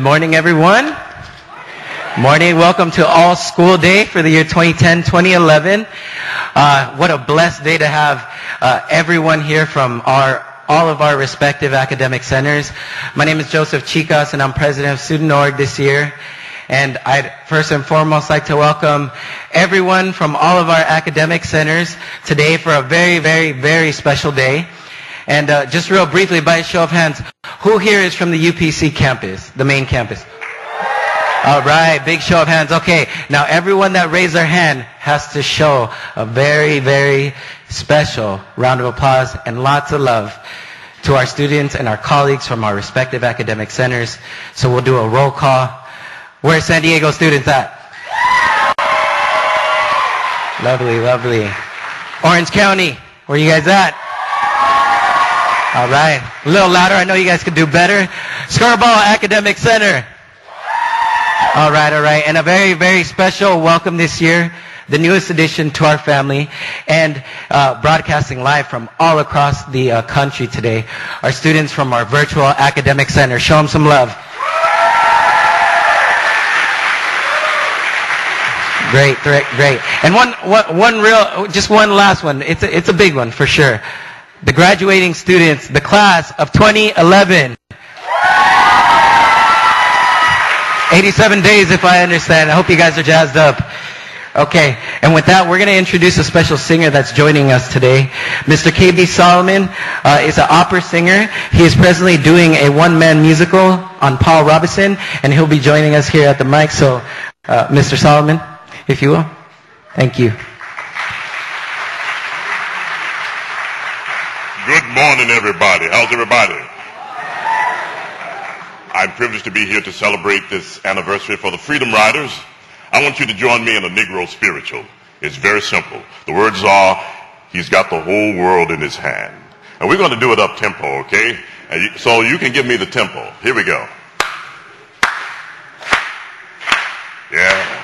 morning, everyone. Morning. Welcome to All School Day for the year 2010-2011. What a blessed day to have everyone here from all of our respective academic centers. My name is Joseph Chicas, and I'm president of Student Org this year. And I'd first and foremost like to welcome everyone from all of our academic centers today for a very, very, very special day. And just real briefly, by a show of hands, who here is from the UPC campus, the main campus? All right, big show of hands. Okay, now everyone that raised their hand has to show a very, very special round of applause and lots of love to our students and our colleagues from our respective academic centers. So we'll do a roll call. Where's San Diego students at? Lovely, lovely. Orange County, where you guys at? All right, a little louder. I know you guys could do better. Scarborough Academic Center. All right, all right. And a very, very special welcome this year, the newest addition to our family, and broadcasting live from all across the country today, our students from our virtual academic center. Show them some love. Great, great, great. And just one last one. It's a big one for sure. The graduating students, the class of 2011. 87 days, if I understand. I hope you guys are jazzed up. Okay, and with that, we're going to introduce a special singer that's joining us today. Mr. KB Solomon is an opera singer. He is presently doing a one-man musical on Paul Robeson, and he'll be joining us here at the mic. So, Mr. Solomon, if you will. Thank you. Good morning, everybody. How's everybody? I'm privileged to be here to celebrate this anniversary for the Freedom Riders. I want you to join me in a Negro spiritual. It's very simple. The words are, he's got the whole world in his hand. And we're going to do it up tempo, okay? So you can give me the tempo. Here we go. Yeah.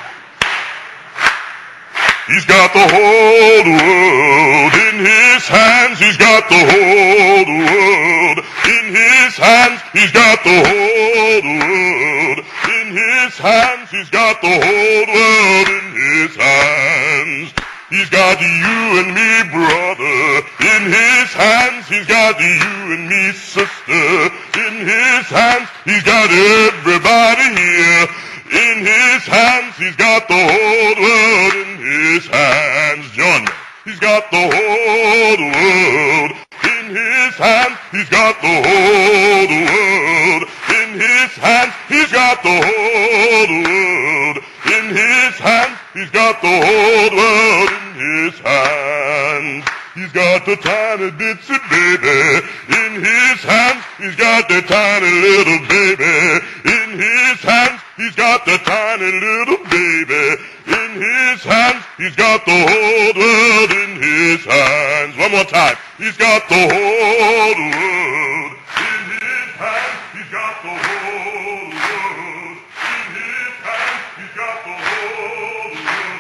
He's got the whole world in his hands. He's got the whole world in his hands. He's got the whole world in his hands. He's got the whole world in his hands. He's got you and me, brother, in his hands. He's got you and me, sister, in his hands. He's got everybody here in his hands. He's got the whole world in his hands. Join me. He's got the whole world in his hands. He's got the whole world in his hands. He's got the whole world in his hands. He's got the whole world in his hands. He's got the tiny bitsy baby in his hands. He's got the tiny little baby in his hands. He's got the tiny little baby in his hands. He's got the whole world in his hands. One more time. He's got the whole world in his hands. He's got the whole world in his hands. He's got the whole world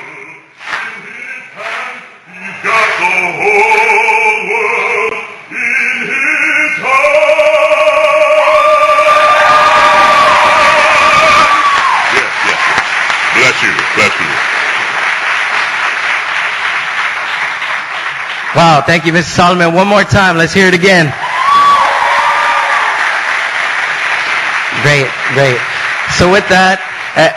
in his hands. He's got the whole world in his hands. Bless you. Bless you. Wow, thank you, Mr. Solomon. One more time. Let's hear it again. Great, great. So with that,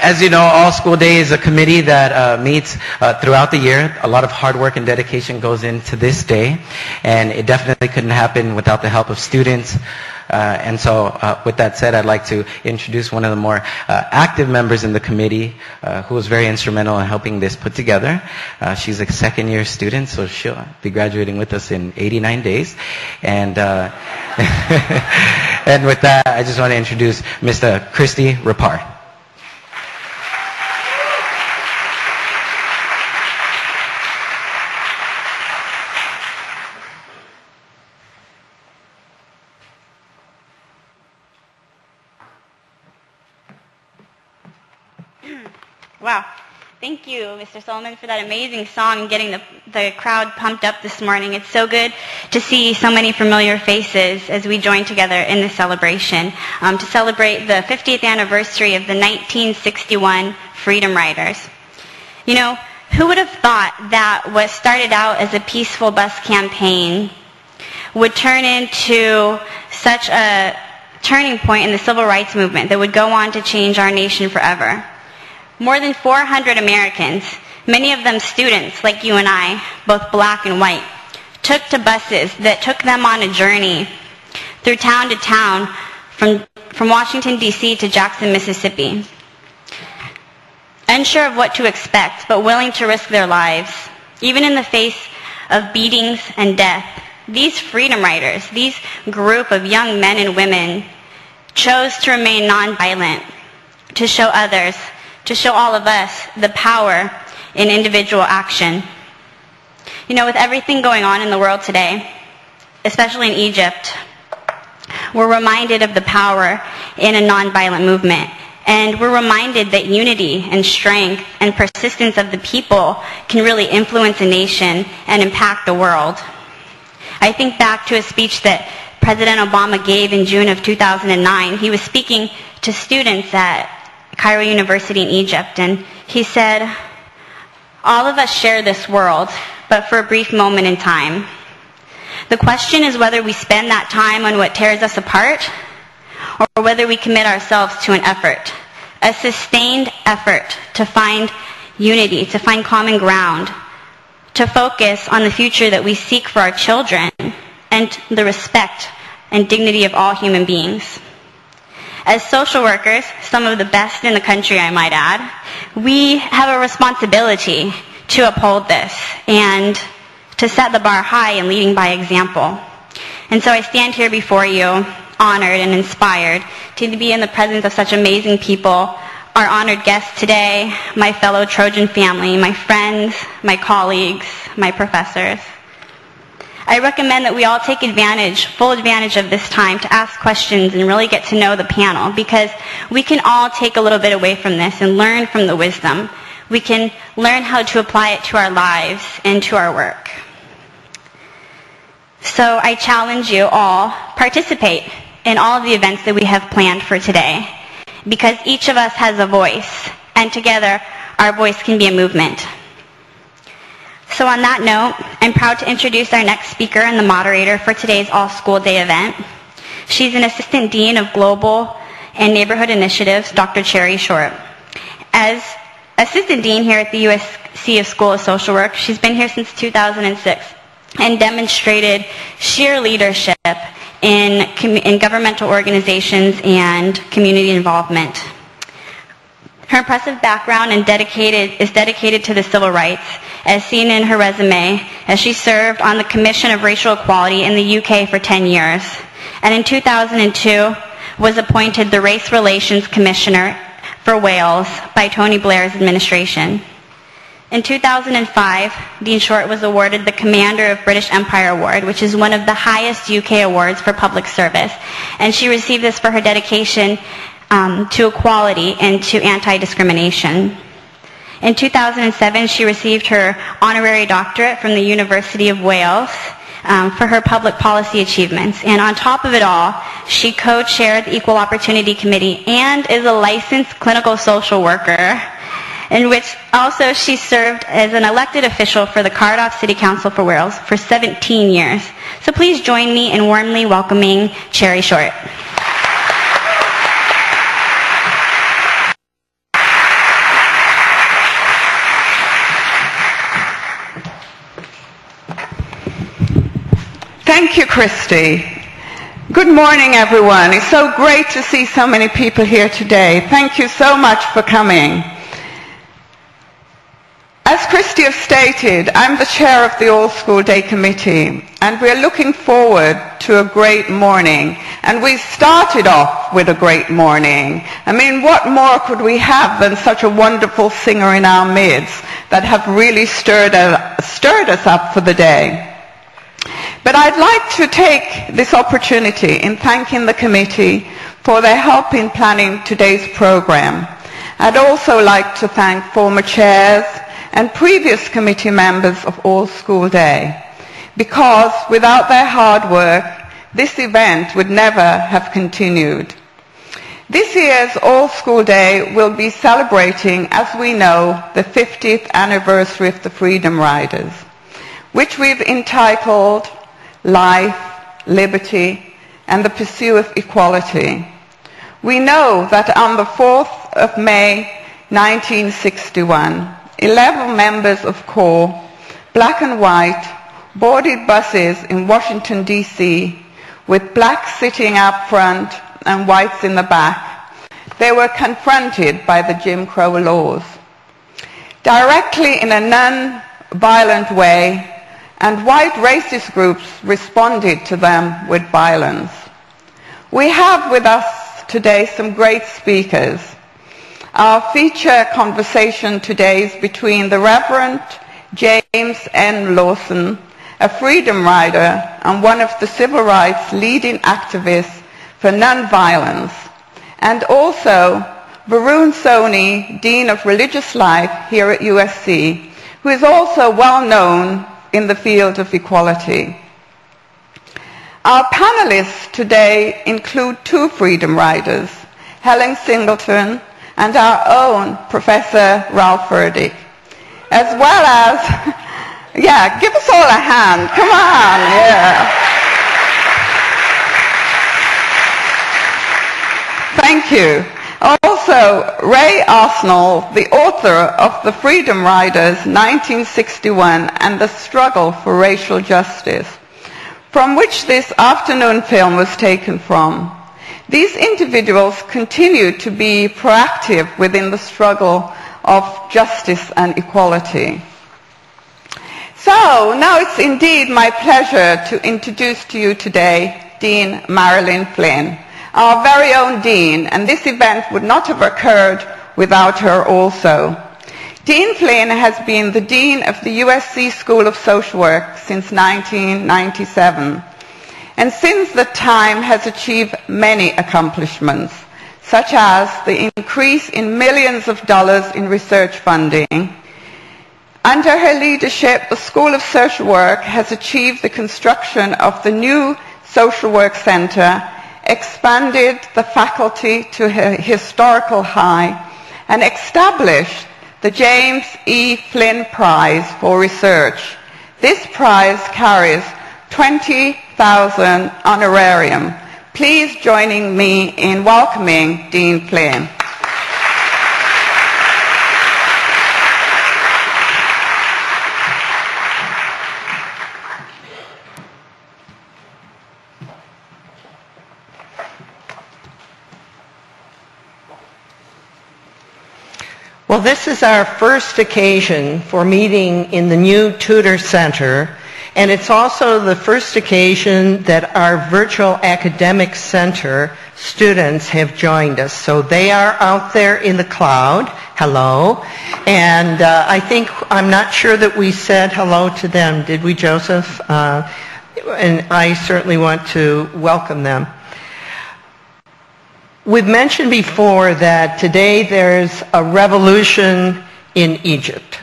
as you know, All School Day is a committee that meets throughout the year. A lot of hard work and dedication goes into this day, and it definitely couldn't happen without the help of students. And so with that said, I'd like to introduce one of the more active members in the committee who was very instrumental in helping this put together. She's a second-year student, so she'll be graduating with us in 89 days. And, and with that, I just want to introduce Mr. Christy Rapar. Wow. Thank you, Mr. Solomon, for that amazing song and getting the crowd pumped up this morning. It's so good to see so many familiar faces as we join together in this celebration to celebrate the 50th anniversary of the 1961 Freedom Riders. You know, who would have thought that what started out as a peaceful bus campaign would turn into such a turning point in the civil rights movement that would go on to change our nation forever? More than 400 Americans, many of them students like you and I, both black and white, took to buses that took them on a journey through town to town from Washington, D.C. to Jackson, Mississippi. Unsure of what to expect, but willing to risk their lives, even in the face of beatings and death, these freedom riders, these group of young men and women, chose to remain nonviolent, to show others, to show all of us the power in individual action. You know, with everything going on in the world today, especially in Egypt, we're reminded of the power in a nonviolent movement. And we're reminded that unity and strength and persistence of the people can really influence a nation and impact the world. I think back to a speech that President Obama gave in June of 2009. He was speaking to students at Cairo University in Egypt, and he said, "All of us share this world, but for a brief moment in time. The question is whether we spend that time on what tears us apart, or whether we commit ourselves to an effort, a sustained effort to find unity, to find common ground, to focus on the future that we seek for our children, and the respect and dignity of all human beings." As social workers, some of the best in the country, I might add, we have a responsibility to uphold this and to set the bar high in leading by example. And so I stand here before you, honored and inspired to be in the presence of such amazing people, our honored guests today, my fellow Trojan family, my friends, my colleagues, my professors. I recommend that we all take full advantage of this time to ask questions and really get to know the panel, because we can all take a little bit away from this and learn from the wisdom. We can learn how to apply it to our lives and to our work. So I challenge you all, participate in all of the events that we have planned for today, because each of us has a voice, and together our voice can be a movement. So on that note, I'm proud to introduce our next speaker and the moderator for today's All-School Day event. She's an Assistant Dean of Global and Neighborhood Initiatives, Dr. Cherry Short. As Assistant Dean here at the USC School of Social Work, she's been here since 2006 and demonstrated sheer leadership in governmental organizations and community involvement. Her impressive background is dedicated to the civil rights, as seen in her resume, as she served on the Commission of Racial Equality in the UK for 10 years, and in 2002 was appointed the Race Relations Commissioner for Wales by Tony Blair's administration. In 2005, Dean Short was awarded the Commander of British Empire Award, which is one of the highest UK awards for public service, and she received this for her dedication to equality and to anti-discrimination. In 2007, she received her honorary doctorate from the University of Wales for her public policy achievements. And on top of it all, she co-chaired the Equal Opportunity Committee and is a licensed clinical social worker, in which also she served as an elected official for the Cardiff City Council for Wales for 17 years. So please join me in warmly welcoming Cherry Short. Thank you, Christy. Good morning, everyone. It's so great to see so many people here today. Thank you so much for coming. As Christy has stated, I'm the chair of the All-School Day Committee, and we're looking forward to a great morning. And we started off with a great morning. I mean, what more could we have than such a wonderful singer in our midst that have really stirred us up for the day? But I'd like to take this opportunity in thanking the committee for their help in planning today's program. I'd also like to thank former chairs and previous committee members of All School Day, because without their hard work, this event would never have continued. This year's All School Day will be celebrating, as we know, the 50th anniversary of the Freedom Riders, which we've entitled Life, Liberty, and the Pursuit of Equality. We know that on the 4th of May 1961, 11 members of CORE, black and white, boarded buses in Washington, D.C., with blacks sitting up front and whites in the back. They were confronted by the Jim Crow laws. Directly in a non-violent way, and white racist groups responded to them with violence. We have with us today some great speakers. Our feature conversation today is between the Reverend James N. Lawson, a freedom rider and one of the civil rights leading activists for nonviolence, and also Varun Soni, Dean of Religious Life here at USC, who is also well known in the field of equality. Our panelists today include two freedom riders, Helen Singleton and our own Professor Ralph Furtick, as well as, yeah, give us all a hand, come on, yeah. Thank you. Also, Ray Arsenal, the author of The Freedom Riders, 1961, and the Struggle for Racial Justice, from which this afternoon film was taken from. These individuals continue to be proactive within the struggle of justice and equality. So, now it's indeed my pleasure to introduce to you today Dean Marilyn Flynn, our very own Dean, and this event would not have occurred without her also. Dean Flynn has been the Dean of the USC School of Social Work since 1997, and since that time has achieved many accomplishments, such as the increase in millions of dollars in research funding. Under her leadership, the School of Social Work has achieved the construction of the new Social Work Center, expanded the faculty to a historical high, and established the James E. Flynn Prize for Research. This prize carries $20,000 honorarium. Please join me in welcoming Dean Flynn. Well, this is our first occasion for meeting in the new Tudor Center, and it's also the first occasion that our virtual academic center students have joined us. So they are out there in the cloud. Hello. And I'm not sure that we said hello to them. Did we, Joseph? And I certainly want to welcome them. We've mentioned before that today there's a revolution in Egypt.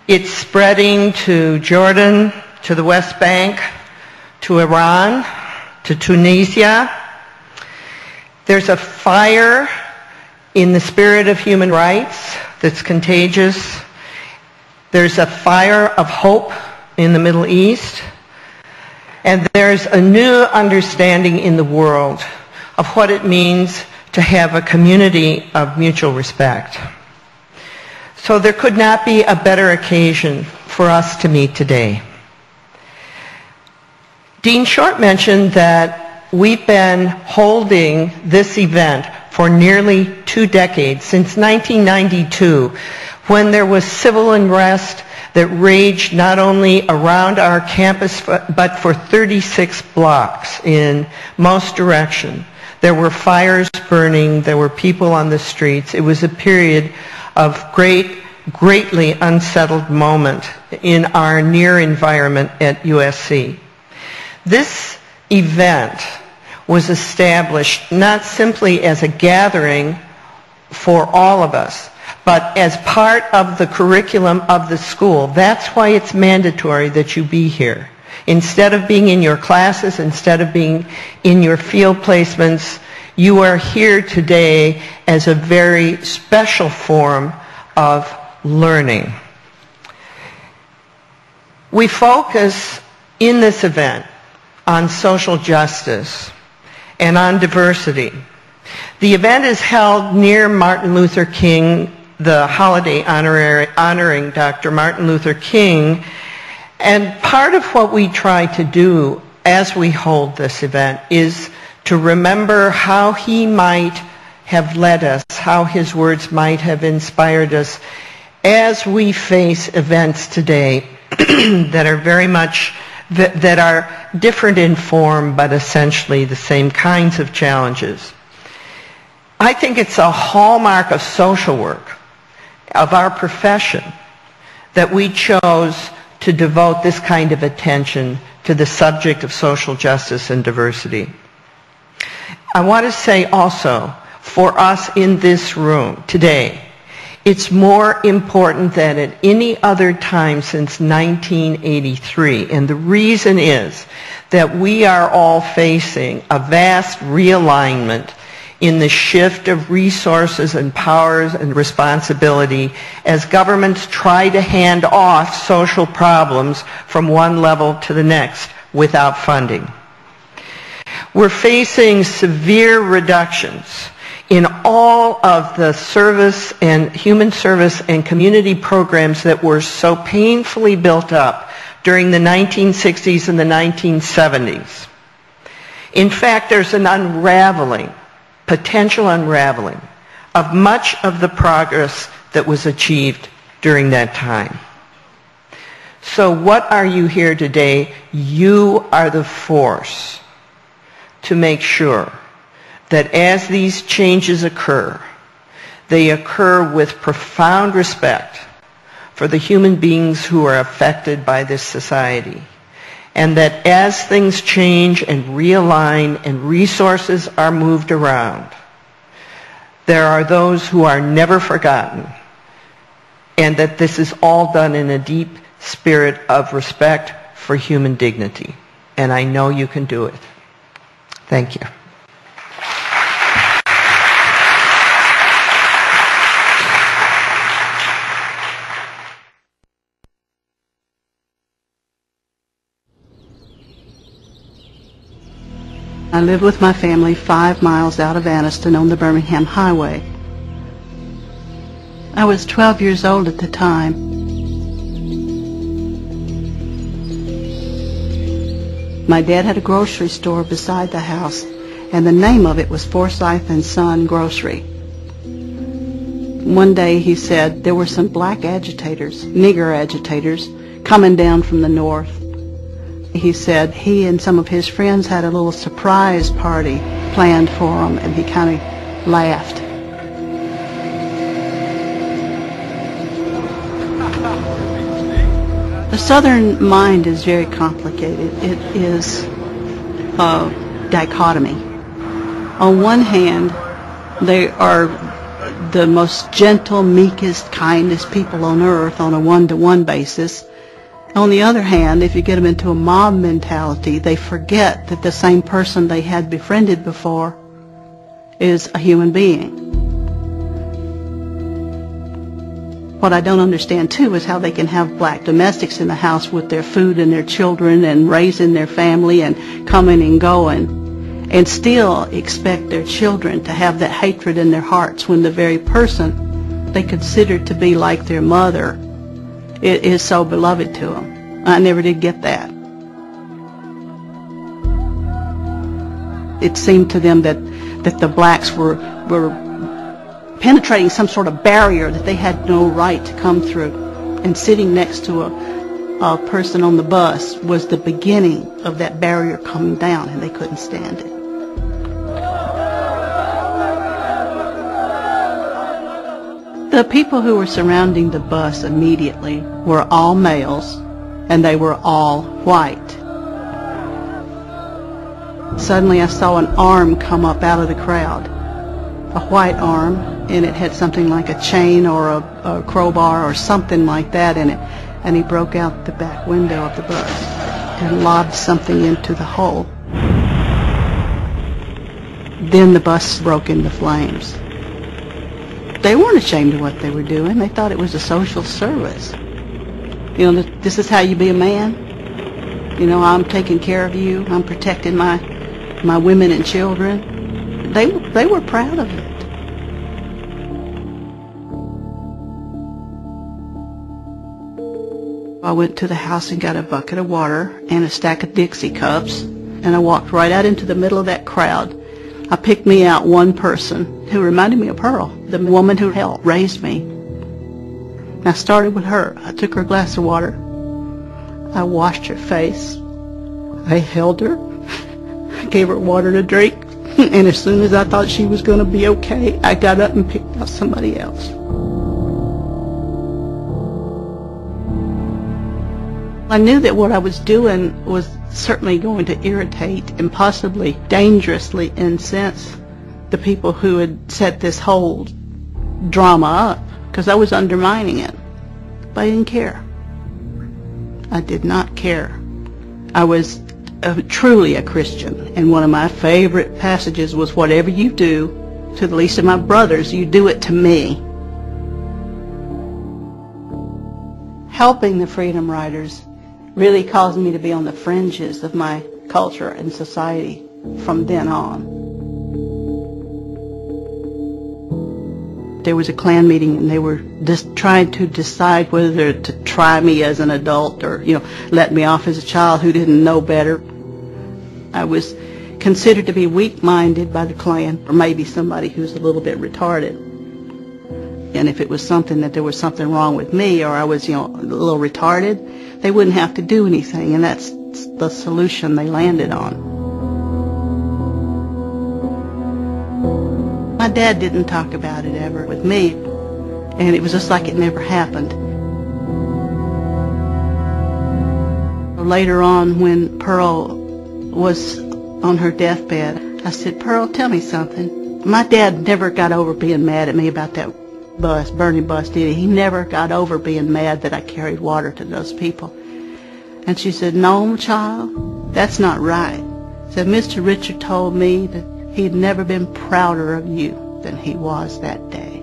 It's spreading to Jordan, to the West Bank, to Iran, to Tunisia. There's a fire in the spirit of human rights that's contagious. There's a fire of hope in the Middle East. And there's a new understanding in the world of what it means to have a community of mutual respect. So there could not be a better occasion for us to meet today. Dean Short mentioned that we've been holding this event for nearly 2 decades, since 1992, when there was civil unrest that raged not only around our campus, but for 36 blocks in most directions. There were fires burning, there were people on the streets. It was a period of greatly unsettled moment in our near environment at USC. This event was established not simply as a gathering for all of us, but as part of the curriculum of the school. That's why it's mandatory that you be here. Instead of being in your classes, instead of being in your field placements, you are here today as a very special form of learning. We focus in this event on social justice and on diversity. The event is held near Martin Luther King, the holiday honoring Dr. Martin Luther King. And part of what we try to do as we hold this event is to remember how he might have led us, how his words might have inspired us as we face events today that are very much, that are different in form but essentially the same kinds of challenges. I think it's a hallmark of social work, of our profession, that we chose to devote this kind of attention to the subject of social justice and diversity. I want to say also, for us in this room today, it's more important than at any other time since 1983. And the reason is that we are all facing a vast realignment in the shift of resources and powers and responsibility as governments try to hand off social problems from one level to the next without funding. We're facing severe reductions in all of the service and human service and community programs that were so painfully built up during the 1960s and the 1970s. In fact, there's an unraveling, potential unraveling, of much of the progress that was achieved during that time. So what are you here today? You are the force to make sure that as these changes occur, they occur with profound respect for the human beings who are affected by this society. And that as things change and realign and resources are moved around, there are those who are never forgotten, and that this is all done in a deep spirit of respect for human dignity. And I know you can do it. Thank you. I lived with my family 5 miles out of Anniston on the Birmingham Highway. I was 12 years old at the time. My dad had a grocery store beside the house, and the name of it was Forsyth and Son Grocery. One day he said there were some black agitators, nigger agitators, coming down from the north. He said he and some of his friends had a little surprise party planned for him, and he kind of laughed. The Southern mind is very complicated. It is a dichotomy. On one hand, they are the most gentle, meekest, kindest people on earth on a one-to-one basis. On the other hand, if you get them into a mob mentality, they forget that the same person they had befriended before is a human being. What I don't understand, too, is how they can have black domestics in the house with their food and their children and raising their family and coming and going, and still expect their children to have that hatred in their hearts when the very person they consider to be like their mother it is so beloved to them. I never did get that. It seemed to them that the blacks were penetrating some sort of barrier that they had no right to come through. And sitting next to a person on the bus was the beginning of that barrier coming down, and they couldn't stand it. The people who were surrounding the bus immediately were all males, and they were all white. Suddenly I saw an arm come up out of the crowd, a white arm, and it had something like a chain or a crowbar or something like that in it. And he broke out the back window of the bus and lobbed something into the hole. Then the bus broke into flames. They weren't ashamed of what they were doing. They thought it was a social service. You know, this is how you be a man. You know, I'm taking care of you. I'm protecting my women and children. They were proud of it. I went to the house and got a bucket of water and a stack of Dixie cups, and I walked right out into the middle of that crowd. I picked me out one person who reminded me of Pearl, the woman who helped raise me. I started with her. I took her a glass of water. I washed her face. I held her. I gave her water to drink. And as soon as I thought she was going to be okay, I got up and picked out somebody else. I knew that what I was doing was certainly going to irritate and possibly dangerously incense the people who had set this whole drama up, because I was undermining it. But I didn't care. I did not care. I was truly a Christian, and one of my favorite passages was, whatever you do to the least of my brothers, you do it to me. Helping the Freedom Riders really caused me to be on the fringes of my culture and society from then on. There was a Klan meeting, and they were just trying to decide whether to try me as an adult or, you know, let me off as a child who didn't know better. I was considered to be weak-minded by the Klan, or maybe somebody who's a little bit retarded. And if it was something that there was something wrong with me, or I was, you know, a little retarded, they wouldn't have to do anything, and that's the solution they landed on. My dad didn't talk about it ever with me, and it was just like it never happened. Later on, when Pearl was on her deathbed, I said, "Pearl, tell me something." My dad never got over being mad at me about that bus, burning bus, did he? He never got over being mad that I carried water to those people. And she said, "No, child, that's not right." Said, "Mr. Richard told me that he'd never been prouder of you than he was that day."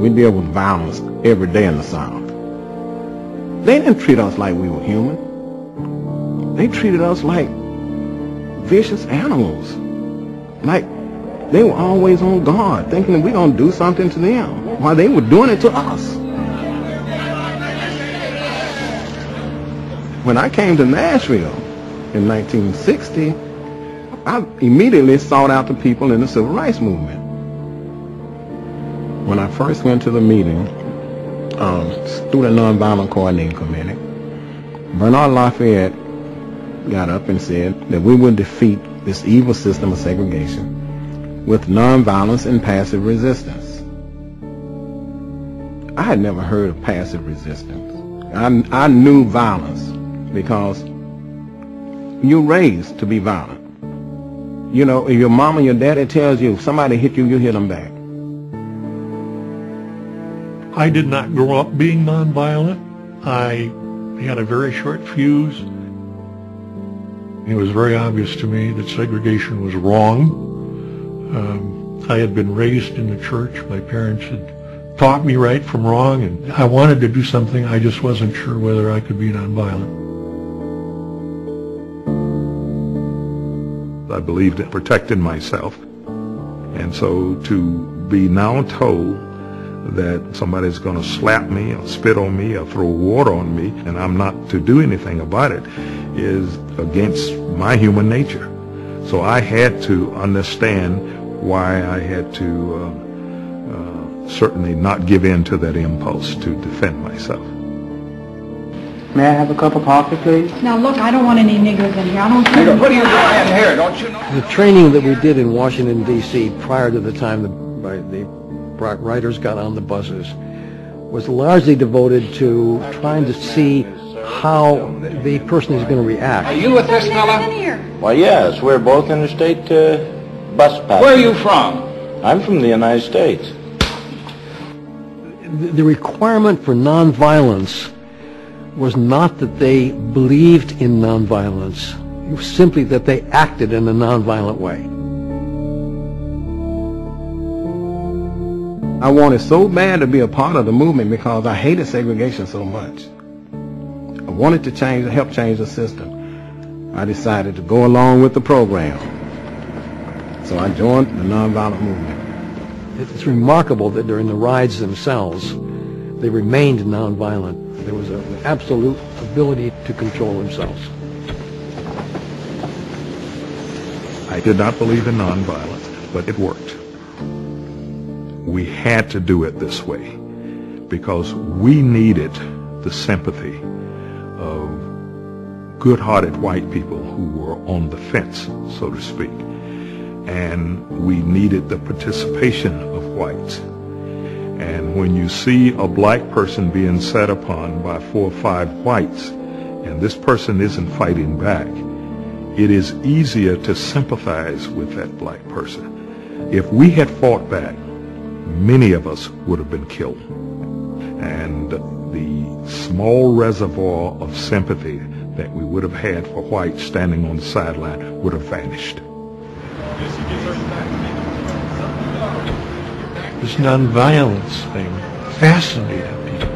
We deal with violence every day in the South. They didn't treat us like we were human. They treated us like vicious animals. Like they were always on guard, thinking that we're going to do something to them, while they were doing it to us. When I came to Nashville in 1960, I immediately sought out the people in the Civil Rights Movement. When I first went to the meeting, Student Nonviolent Coordinating Committee, Bernard Lafayette got up and said that we would defeat this evil system of segregation with nonviolence and passive resistance. I had never heard of passive resistance. I knew violence because you're raised to be violent. You know, if your mom and your daddy tells you if somebody hit you, you hit them back. I did not grow up being nonviolent. I had a very short fuse. It was very obvious to me that segregation was wrong. I had been raised in the church. My parents had taught me right from wrong, and I wanted to do something. I just wasn't sure whether I could be nonviolent. I believed in protecting myself, and so to be now told that somebody's going to slap me or spit on me or throw water on me and I'm not to do anything about it is against my human nature. So I had to understand why I had to certainly not give in to that impulse to defend myself. May I have a cup of coffee, please? Now look, I don't want any niggers in here. I don't care. Nigger, what are you doing in here? Don't you know? The training that we did in Washington, D.C. prior to the time the writers got on the buses was largely devoted to trying to see how the person is going to react. Are you with this fella? Well, yes, we're both interstate bus passengers. Where are you from? I'm from the United States. The requirement for nonviolence was not that they believed in nonviolence. It was simply that they acted in a nonviolent way. I wanted so bad to be a part of the movement because I hated segregation so much. I wanted to help change the system. I decided to go along with the program. So I joined the nonviolent movement. It's remarkable that during the rides themselves, they remained nonviolent. There was an absolute ability to control themselves. I did not believe in nonviolence, but it worked. We had to do it this way because we needed the sympathy of good-hearted white people who were on the fence, so to speak. And we needed the participation of whites. And when you see a black person being set upon by 4 or 5 whites, and this person isn't fighting back, it is easier to sympathize with that black person. If we had fought back, many of us would have been killed. And the small reservoir of sympathy that we would have had for whites standing on the sideline would have vanished. This nonviolence thing fascinated people.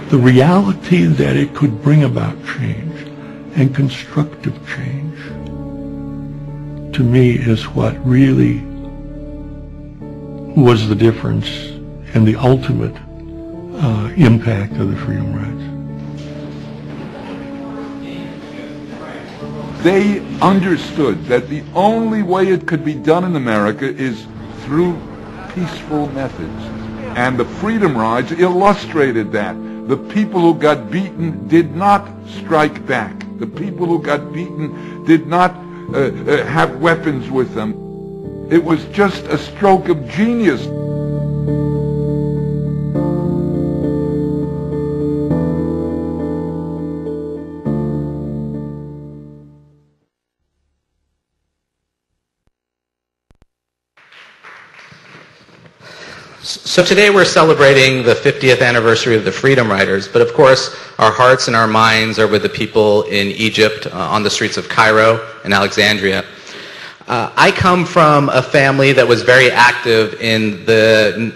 The reality that it could bring about change and constructive change, to me, is what really was the difference and the ultimate impact of the Freedom Rides. They understood that the only way it could be done in America is through peaceful methods. And the Freedom Rides illustrated that. The people who got beaten did not strike back. The people who got beaten did not have weapons with them. It was just a stroke of genius. So today we're celebrating the 50th anniversary of the Freedom Riders, but of course our hearts and our minds are with the people in Egypt, on the streets of Cairo and Alexandria. I come from a family that was very active in the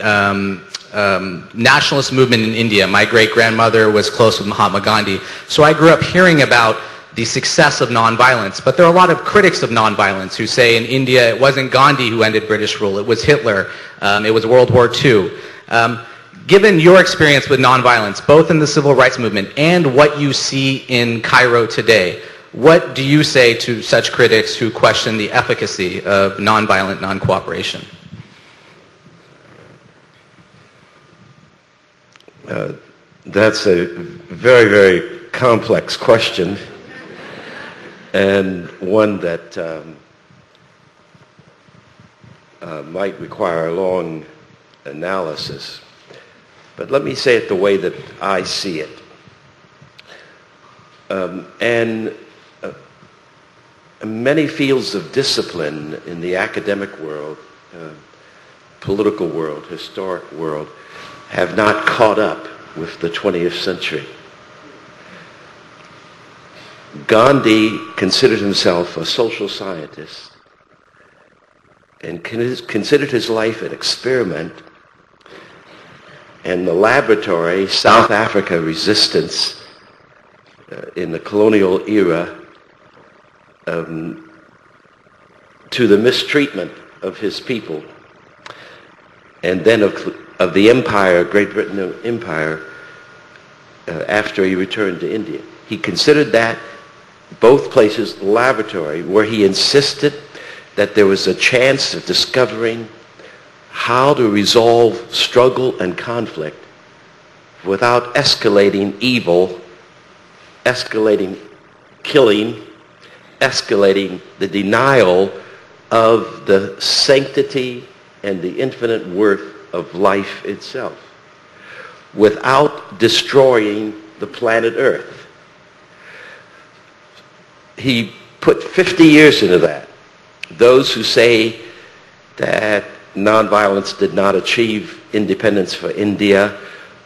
nationalist movement in India. My great-grandmother was close with Mahatma Gandhi, so I grew up hearing about the success of nonviolence. But there are a lot of critics of nonviolence who say in India it wasn't Gandhi who ended British rule, it was Hitler, it was World War II. Given your experience with nonviolence, both in the civil rights movement and what you see in Cairo today, what do you say to such critics who question the efficacy of nonviolent non-cooperation? That's a very, very complex question, and one that might require a long analysis. But let me say it the way that I see it. Many fields of discipline in the academic world, political world, historic world, have not caught up with the 20th century. Gandhi considered himself a social scientist and considered his life an experiment, and the laboratory, South Africa resistance in the colonial era, to the mistreatment of his people, and then of the empire, Great Britain Empire, after he returned to India. He considered that both places laboratory, where he insisted that there was a chance of discovering how to resolve struggle and conflict without escalating evil, escalating killing, escalating the denial of the sanctity and the infinite worth of life itself, without destroying the planet Earth. He put 50 years into that. Those who say that nonviolence did not achieve independence for India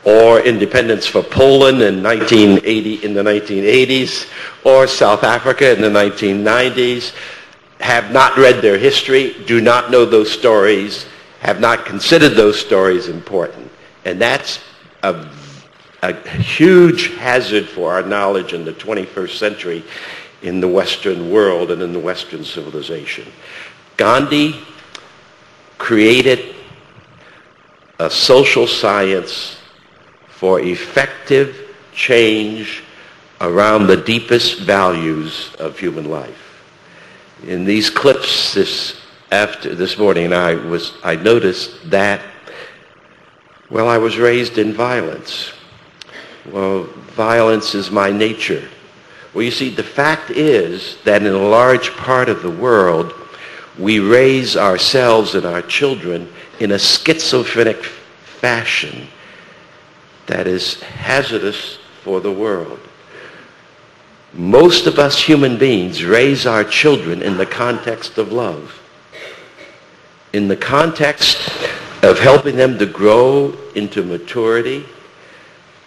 or independence for Poland in the 1980s, or South Africa in the 1990s, have not read their history, do not know those stories, have not considered those stories important. And that's a huge hazard for our knowledge in the 21st century in the Western world and in the Western civilization. Gandhi created a social science for effective change around the deepest values of human life. In these clips this morning, I noticed that, well, I was raised in violence. Well, violence is my nature. Well, you see, the fact is that in a large part of the world, we raise ourselves and our children in a schizophrenic fashion that is hazardous for the world. Most of us human beings raise our children in the context of love, in the context of helping them to grow into maturity,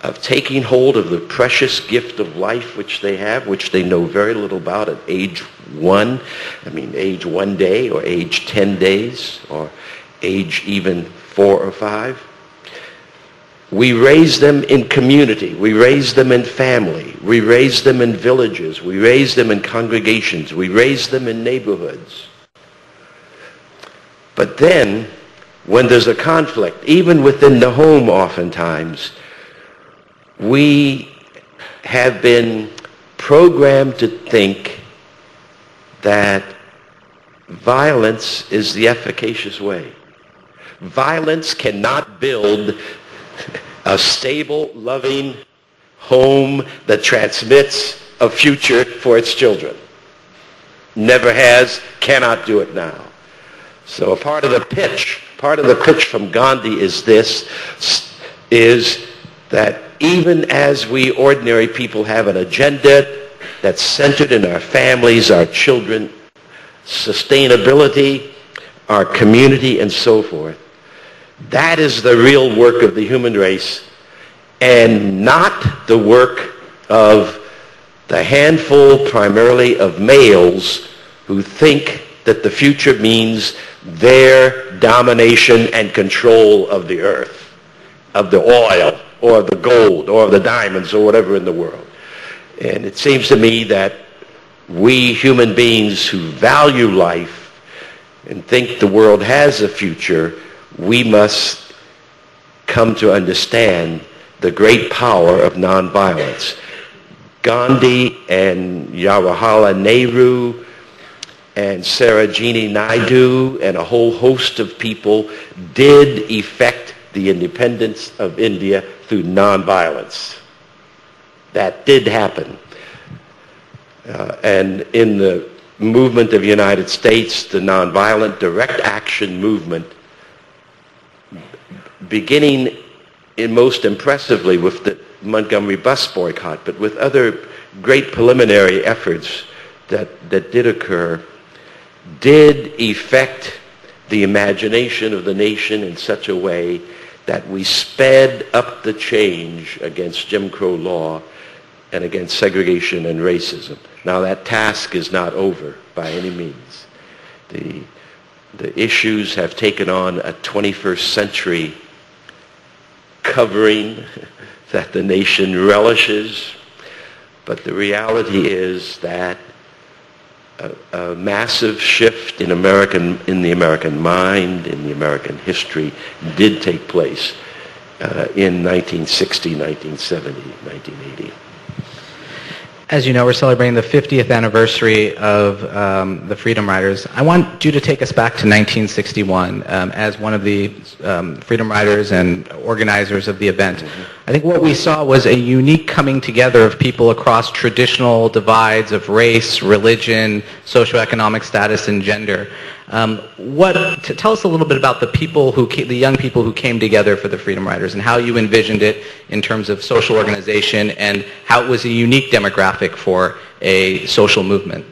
of taking hold of the precious gift of life which they have, which they know very little about at age 1. I mean, age 1 day or age 10 days or age even 4 or 5. We raise them in community. We raise them in family. We raise them in villages. We raise them in congregations. We raise them in neighborhoods. But then, when there's a conflict, even within the home oftentimes, we have been programmed to think that violence is the efficacious way. Violence cannot build a stable, loving home that transmits a future for its children. Never has, cannot do it now. So a part of the pitch from Gandhi is this, is that even as we ordinary people have an agenda that's centered in our families, our children, sustainability, our community, and so forth, that is the real work of the human race, and not the work of the handful primarily of males who think that the future means their domination and control of the earth, of the oil, or the gold, or the diamonds, or whatever in the world. And it seems to me that we human beings who value life and think the world has a future, we must come to understand the great power of nonviolence. Gandhi and Jawaharlal Nehru and Sarojini Naidu and a whole host of people did effect the independence of India through nonviolence. That did happen. And in the movement of the United States, the nonviolent direct action movement, beginning in most impressively with the Montgomery bus boycott, but with other great preliminary efforts that did occur, did effect the imagination of the nation in such a way that we sped up the change against Jim Crow law and against segregation and racism. Now that task is not over by any means. The issues have taken on a 21st century covering that the nation relishes, but the reality is that a massive shift in the American mind, in the American history, did take place in 1960, 1970, 1980. As you know, we're celebrating the 50th anniversary of the Freedom Riders. I want you to take us back to 1961 as one of the Freedom Riders and organizers of the event. I think what we saw was a unique coming together of people across traditional divides of race, religion, socioeconomic status, and gender. Tell us a little bit about the young people who came together for the Freedom Riders and how you envisioned it in terms of social organization and how it was a unique demographic for a social movement.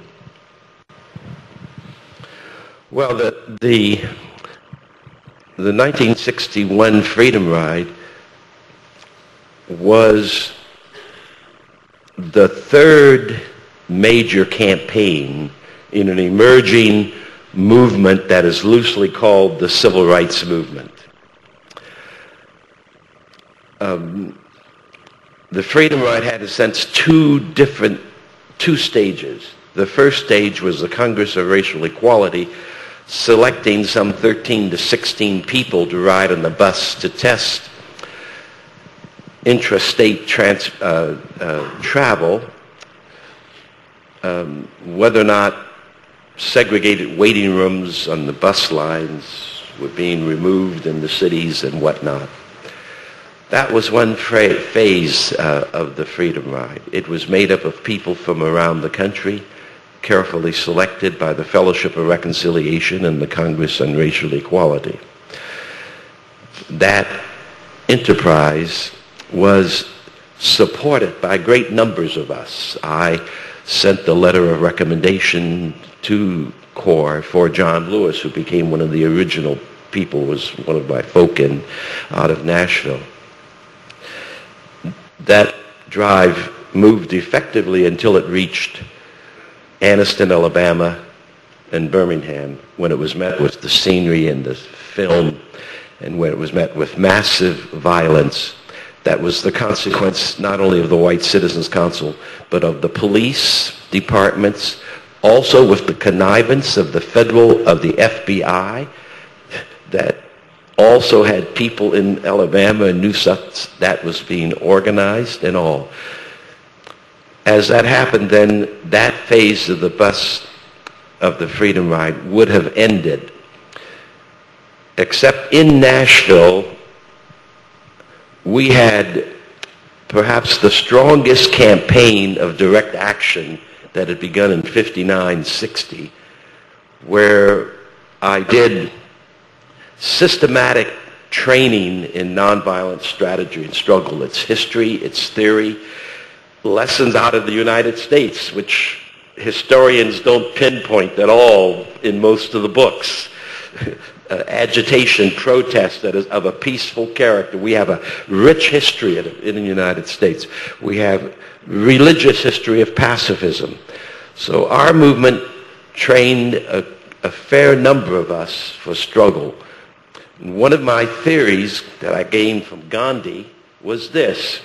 Well, the 1961 Freedom Ride was the third major campaign in an emerging movement that is loosely called the Civil Rights Movement. The Freedom Ride had, in a sense, two stages. The first stage was the Congress of Racial Equality, selecting some 13 to 16 people to ride on the bus to test intrastate travel, whether or not segregated waiting rooms on the bus lines were being removed in the cities and whatnot. That was one phase of the Freedom Ride. It was made up of people from around the country, carefully selected by the Fellowship of Reconciliation and the Congress on Racial Equality. That enterprise was supported by great numbers of us. I sent the letter of recommendation to CORE for John Lewis, who became one of the original people, was one of my folk out of Nashville. That drive moved effectively until it reached Anniston, Alabama, and Birmingham, when it was met with the scenery and the film, and when it was met with massive violence. That was the consequence not only of the White Citizens Council, but of the police departments, also with the connivance of the FBI, that also had people in Alabama and knew that was being organized and all. As that happened, then that phase of the Freedom Ride would have ended, except in Nashville, we had perhaps the strongest campaign of direct action that had begun in 59-60, where I did systematic training in nonviolent strategy and struggle, its history, its theory, lessons out of the United States, which historians don't pinpoint at all in most of the books. Agitation, protest that is of a peaceful character. We have a rich history in the United States. We have religious history of pacifism. So our movement trained a fair number of us for struggle. And one of my theories that I gained from Gandhi was this,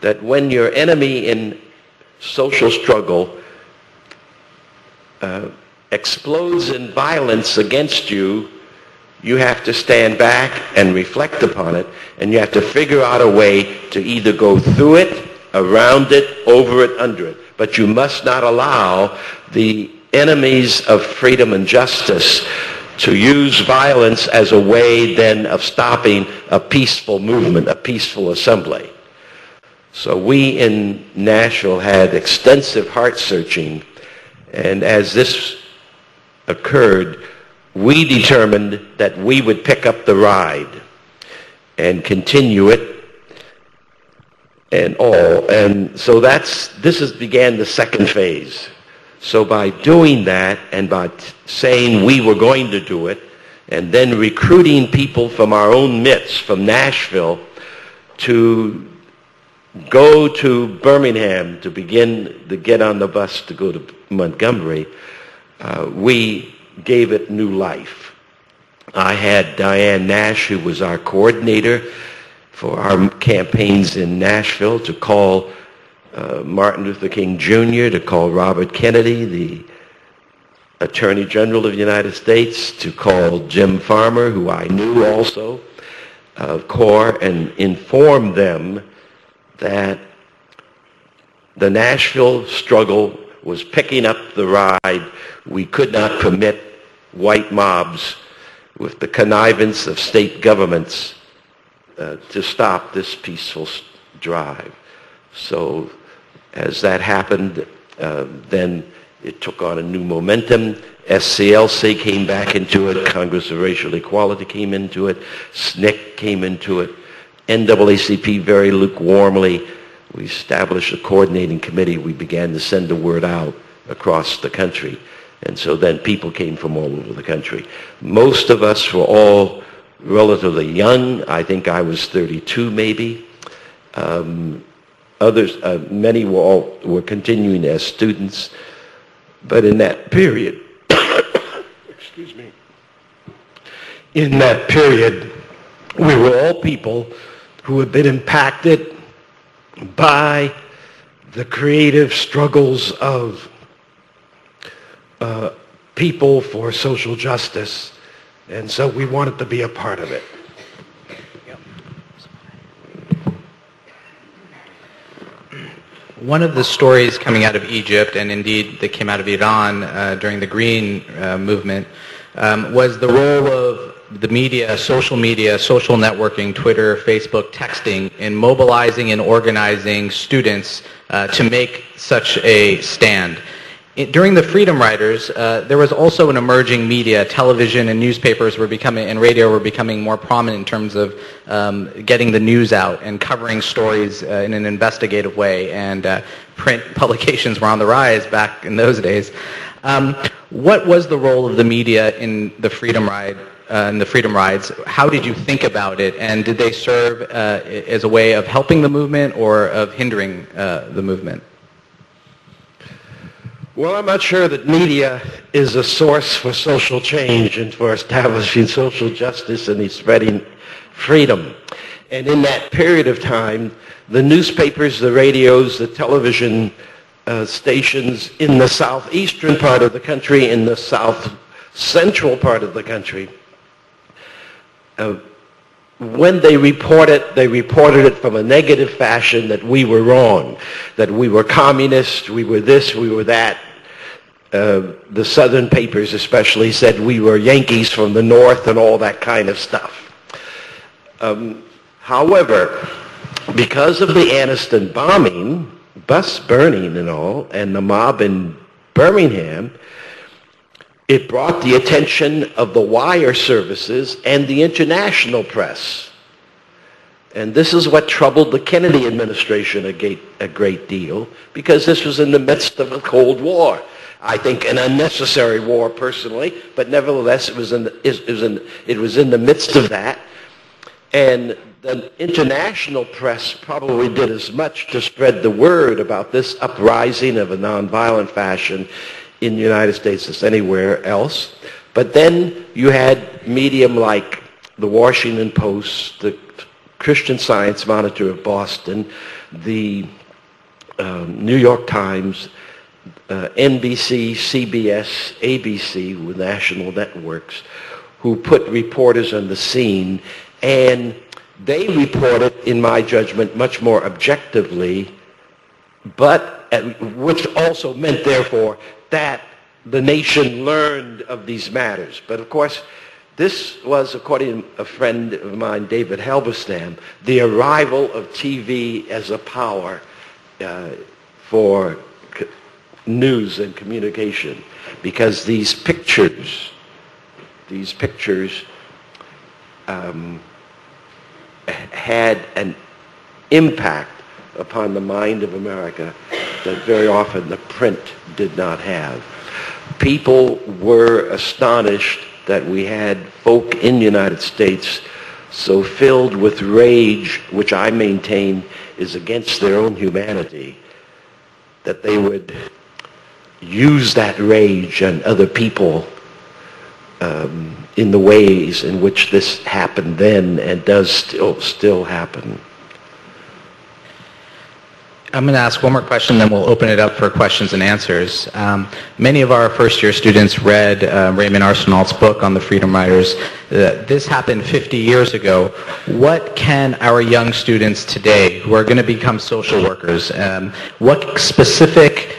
that when your enemy in social struggle explodes in violence against you, you have to stand back and reflect upon it, and you have to figure out a way to either go through it, around it, over it, under it. But you must not allow the enemies of freedom and justice to use violence as a way then of stopping a peaceful movement, a peaceful assembly. So we in Nashville had extensive heart searching, and as this occurred, we determined that we would pick up the ride and continue it and all. And so began the second phase. So by doing that and by saying we were going to do it, and then recruiting people from our own midst, from Nashville, to go to Birmingham to begin to get on the bus to go to Montgomery, we gave it new life. I had Diane Nash, who was our coordinator for our campaigns in Nashville, to call Martin Luther King Jr., to call Robert Kennedy, the Attorney General of the United States, to call Jim Farmer, who I knew also, of CORE, and inform them that the Nashville struggle was picking up the ride. We could not permit white mobs with the connivance of state governments to stop this peaceful drive. So as that happened, then it took on a new momentum. SCLC came back into it. Congress of Racial Equality came into it. SNCC came into it. NAACP very lukewarmly. We established a coordinating committee. We began to send the word out across the country. And so then people came from all over the country. Most of us were all relatively young. I think I was 32 maybe. Others, many were continuing as students. But in that period, excuse me, in that period, we were all people who had been impacted by the creative struggles of people for social justice, and so we wanted to be a part of it. One of the stories coming out of Egypt, and indeed that came out of Iran during the Green movement, was the role of the media, social networking, Twitter, Facebook, texting, in mobilizing and organizing students to make such a stand. During the Freedom Riders, there was also an emerging media. Television and newspapers were becoming, and radio were becoming more prominent in terms of getting the news out and covering stories in an investigative way. And print publications were on the rise back in those days. What was the role of the media in the Freedom Ride? In the Freedom Rides, how did you think about it, and did they serve as a way of helping the movement or of hindering the movement? Well, I'm not sure that media is a source for social change and for establishing social justice and spreading freedom. And in that period of time, the newspapers, the radios, the television stations in the southeastern part of the country, in the south central part of the country, when they reported it from a negative fashion, that we were wrong, that we were communists, we were this, we were that. The southern papers especially said we were Yankees from the north and all that kind of stuff. However, because of the Anniston bombing, bus burning and all, and the mob in Birmingham, it brought the attention of the wire services and the international press. And this is what troubled the Kennedy administration a great deal, because this was in the midst of a Cold War. I think an unnecessary war personally, but nevertheless it was in the midst of that. And the international press probably did as much to spread the word about this uprising of a nonviolent fashion in the United States as anywhere else. But then you had medium like the Washington Post, the Christian Science Monitor of Boston, the New York Times, NBC, CBS, ABC, with national networks, who put reporters on the scene, and they reported, in my judgment, much more objectively, but which also meant, therefore, that the nation learned of these matters. But of course, this was, according to a friend of mine, David Halberstam, the arrival of TV as a power for news and communication, because these pictures had an impact upon the mind of America that very often the print did not have. People were astonished that we had folk in the United States so filled with rage, which I maintain is against their own humanity, that they would use that rage on other people in the ways in which this happened then and does still happen. I'm going to ask one more question, then we'll open it up for questions and answers. Many of our first-year students read Raymond Arsenault's book on the Freedom Riders. This happened 50 years ago. What can our young students today, who are going to become social workers, what specific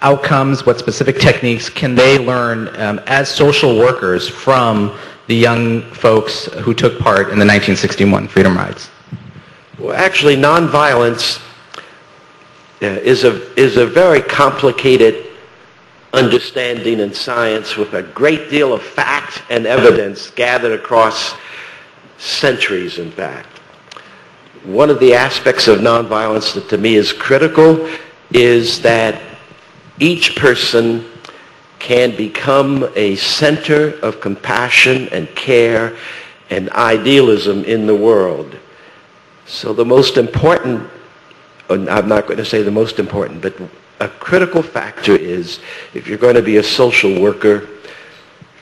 outcomes, what specific techniques can they learn as social workers from the young folks who took part in the 1961 Freedom Rides? Well, actually, nonviolence is a very complicated understanding in science with a great deal of fact and evidence gathered across centuries, in fact. One of the aspects of nonviolence that to me is critical is that each person can become a center of compassion and care and idealism in the world. So the most important, I'm not going to say the most important, but a critical factor is, if you're going to be a social worker,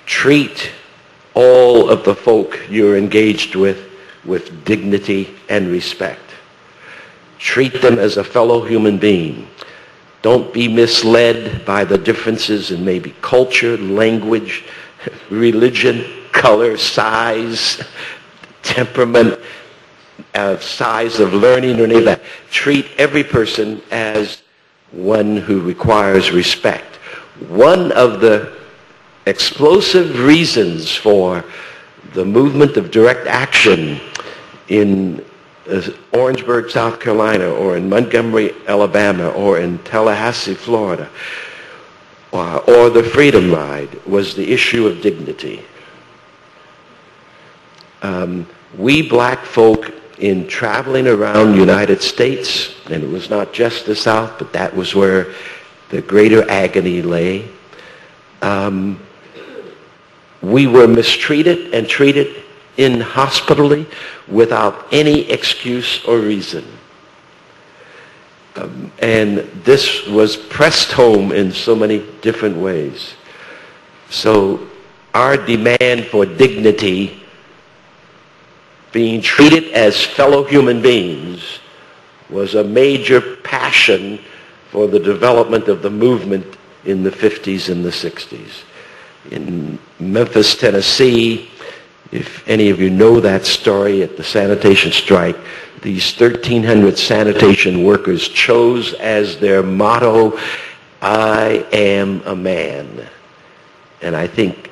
treat all of the folk you're engaged with dignity and respect. Treat them as a fellow human being. Don't be misled by the differences in maybe culture, language, religion, color, size, temperament, size of learning, or any of that. Treat every person as one who requires respect. One of the explosive reasons for the movement of direct action in Orangeburg, South Carolina, or in Montgomery, Alabama, or in Tallahassee, Florida, or the Freedom Ride was the issue of dignity. We black folk, in traveling around the United States, and it was not just the South, but that was where the greater agony lay, we were mistreated and treated inhospitably without any excuse or reason. And this was pressed home in so many different ways. So our demand for dignity, being treated as fellow human beings, was a major passion for the development of the movement in the 50s and the 60s. In Memphis, Tennessee, if any of you know that story, at the sanitation strike, these 1,300 sanitation workers chose as their motto, "I am a man." And I think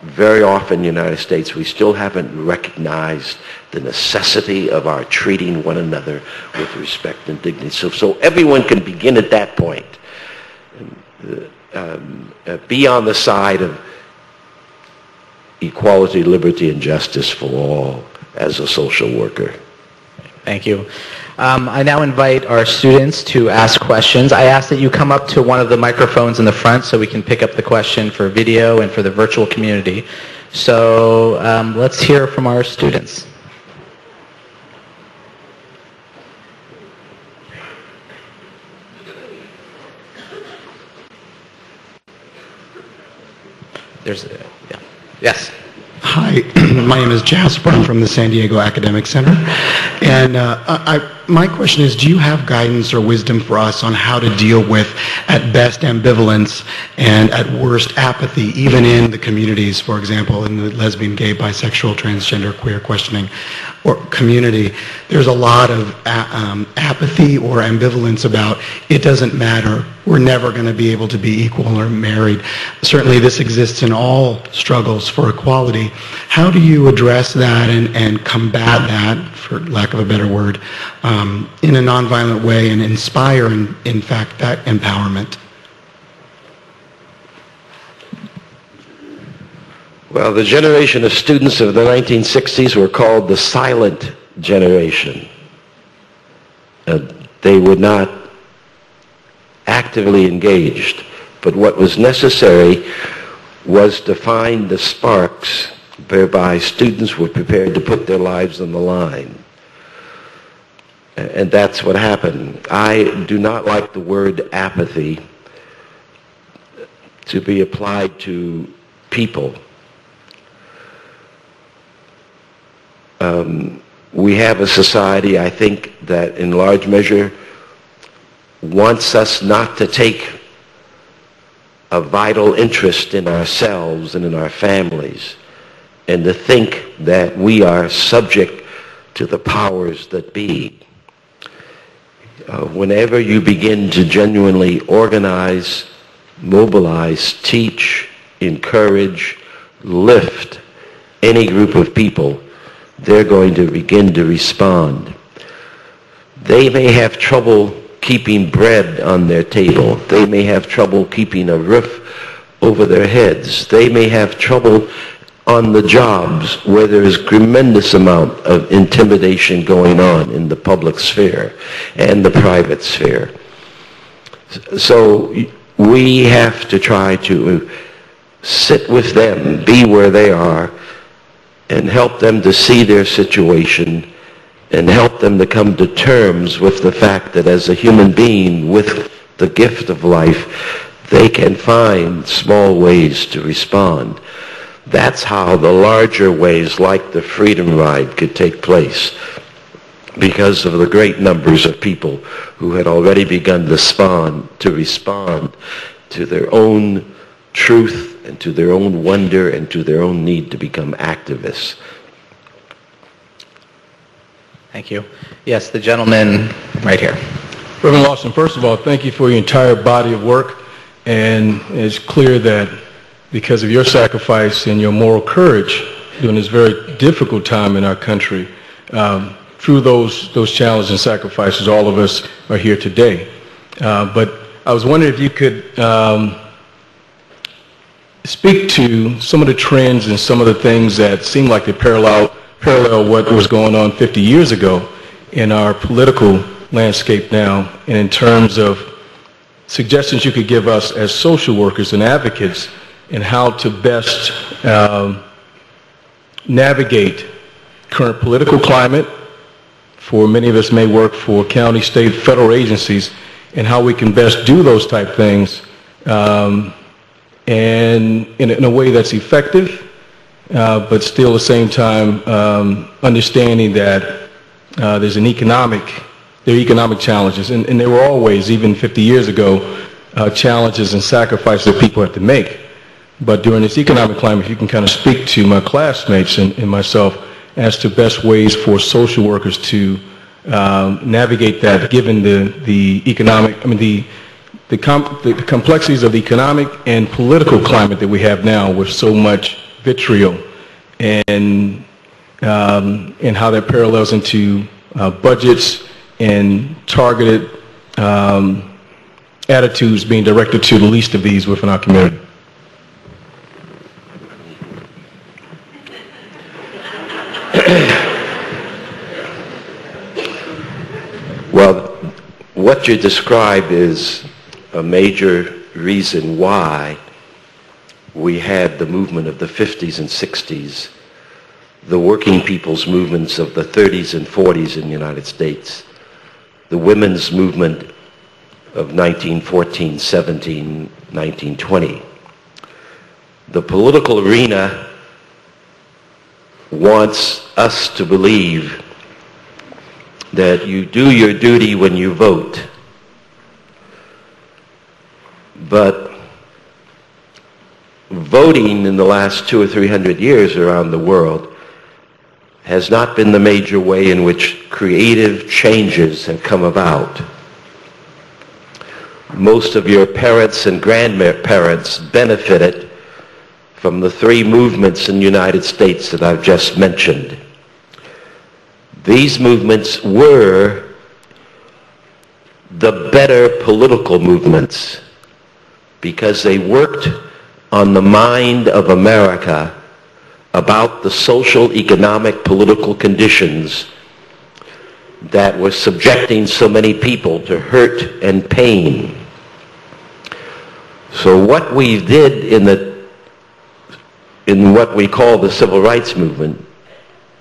very often in the United States, we still haven't recognized the necessity of our treating one another with respect and dignity. So everyone can begin at that point. Be on the side of equality, liberty, and justice for all as a social worker. Thank you. I now invite our students to ask questions. I ask that you come up to one of the microphones in the front so we can pick up the question for video and for the virtual community. So let's hear from our students. Yeah. Yes. Hi, my name is Jasper. I'm from the San Diego Academic Center. And my question is, do you have guidance or wisdom for us on how to deal with, at best, ambivalence and at worst, apathy, even in the communities, for example, in the lesbian, gay, bisexual, transgender, queer questioning or community? There's a lot of apathy or ambivalence about, it doesn't matter, we're never going to be able to be equal or married. Certainly this exists in all struggles for equality. How do you address that and combat that, for lack of a better word, in a nonviolent way and inspire, in fact, that empowerment? Well, the generation of students of the 1960s were called the silent generation. They were not actively engaged, but what was necessary was to find the sparks whereby students were prepared to put their lives on the line. And that's what happened. I do not like the word apathy to be applied to people. We have a society, I think, that in large measure wants us not to take a vital interest in ourselves and in our families, and to think that we are subject to the powers that be. Whenever you begin to genuinely organize, mobilize, teach, encourage, lift, any group of people, they're going to begin to respond. They may have trouble keeping bread on their table. They may have trouble keeping a roof over their heads. They may have trouble on the jobs where there is tremendous amount of intimidation going on in the public sphere and the private sphere. So we have to try to sit with them, be where they are, and help them to see their situation and help them to come to terms with the fact that as a human being with the gift of life, they can find small ways to respond. That's how the larger ways like the Freedom Ride could take place, because of the great numbers of people who had already begun to respond to their own truth and to their own wonder and to their own need to become activists. Thank you. Yes, the gentleman right here. Reverend Lawson, first of all, thank you for your entire body of work. And it's clear that because of your sacrifice and your moral courage during this very difficult time in our country, through those challenges and sacrifices, all of us are here today. But I was wondering if you could speak to some of the trends and some of the things that seem like they parallel what was going on 50 years ago in our political landscape now, and in terms of suggestions you could give us as social workers and advocates in how to best navigate current political climate. For many of us may work for county, state, federal agencies, and how we can best do those type things and in a way that's effective, but still at the same time understanding that there's there are economic challenges, and there were always, even 50 years ago, challenges and sacrifices that people have to make. But during this economic climate, if you can kind of speak to my classmates and myself as to best ways for social workers to navigate that, given the complexities of the economic and political climate that we have now, with so much vitriol, and how that parallels into budgets and targeted attitudes being directed to the least of these within our community. Well, what you describe is a major reason why we had the movement of the 50s and 60s, the working people's movements of the 30s and 40s in the United States, the women's movement of 1914, 17, 1920. The political arena wants us to believe that you do your duty when you vote, but voting in the last 200 or 300 years around the world has not been the major way in which creative changes have come about. Most of your parents and grandparents benefited from the three movements in the United States that I've just mentioned. These movements were the better political movements because they worked on the mind of America about the social, economic, political conditions that were subjecting so many people to hurt and pain. So what we did in what we call the civil rights movement,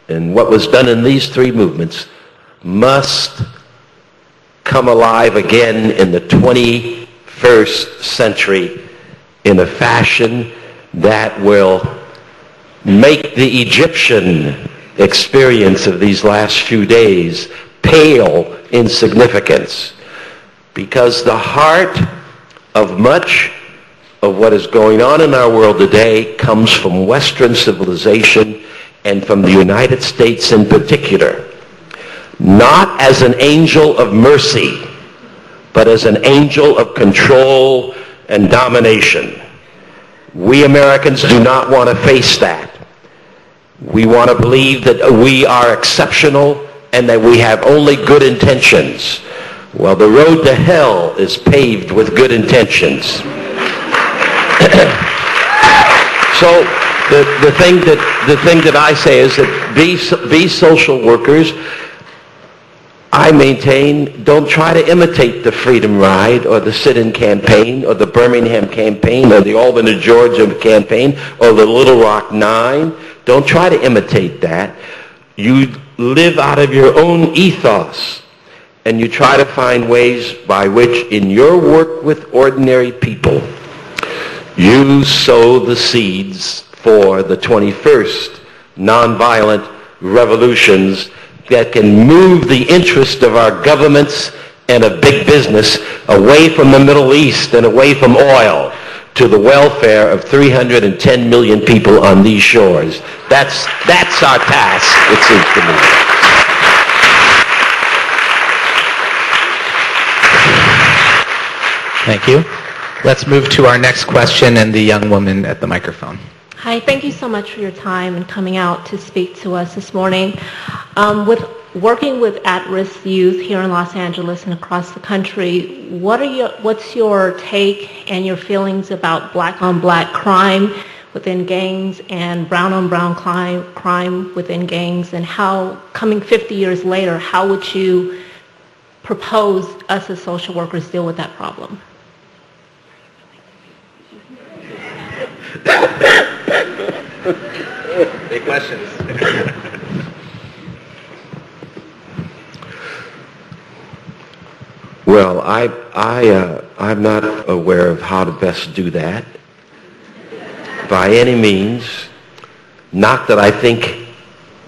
and what was done in these three movements, must come alive again in the 21st century in a fashion that will make the Egyptian experience of these last few days pale in significance. Because the heart of much of what is going on in our world today comes from Western civilization and from the United States in particular. Not as an angel of mercy, but as an angel of control and domination. We Americans do not want to face that. We want to believe that we are exceptional and that we have only good intentions. Well, the road to hell is paved with good intentions. So the thing that I say is that be social workers. I maintain, don't try to imitate the Freedom Ride or the sit-in campaign or the Birmingham campaign or the Albany, Georgia campaign or the Little Rock 9. Don't try to imitate that. You live out of your own ethos, and you try to find ways by which in your work with ordinary people, you sow the seeds for the 21st nonviolent revolutions that can move the interest of our governments and of big business away from the Middle East and away from oil to the welfare of 310 million people on these shores. That's our task, it seems to me. Thank you. Let's move to our next question and the young woman at the microphone. Hi, thank you so much for your time and coming out to speak to us this morning. With working with at-risk youth here in Los Angeles and across the country, what's your take and your feelings about black-on-black crime within gangs and brown-on-brown crime within gangs, and how, coming 50 years later, how would you propose us as social workers deal with that problem? Big questions. Well, I'm not aware of how to best do that by any means. Not that I think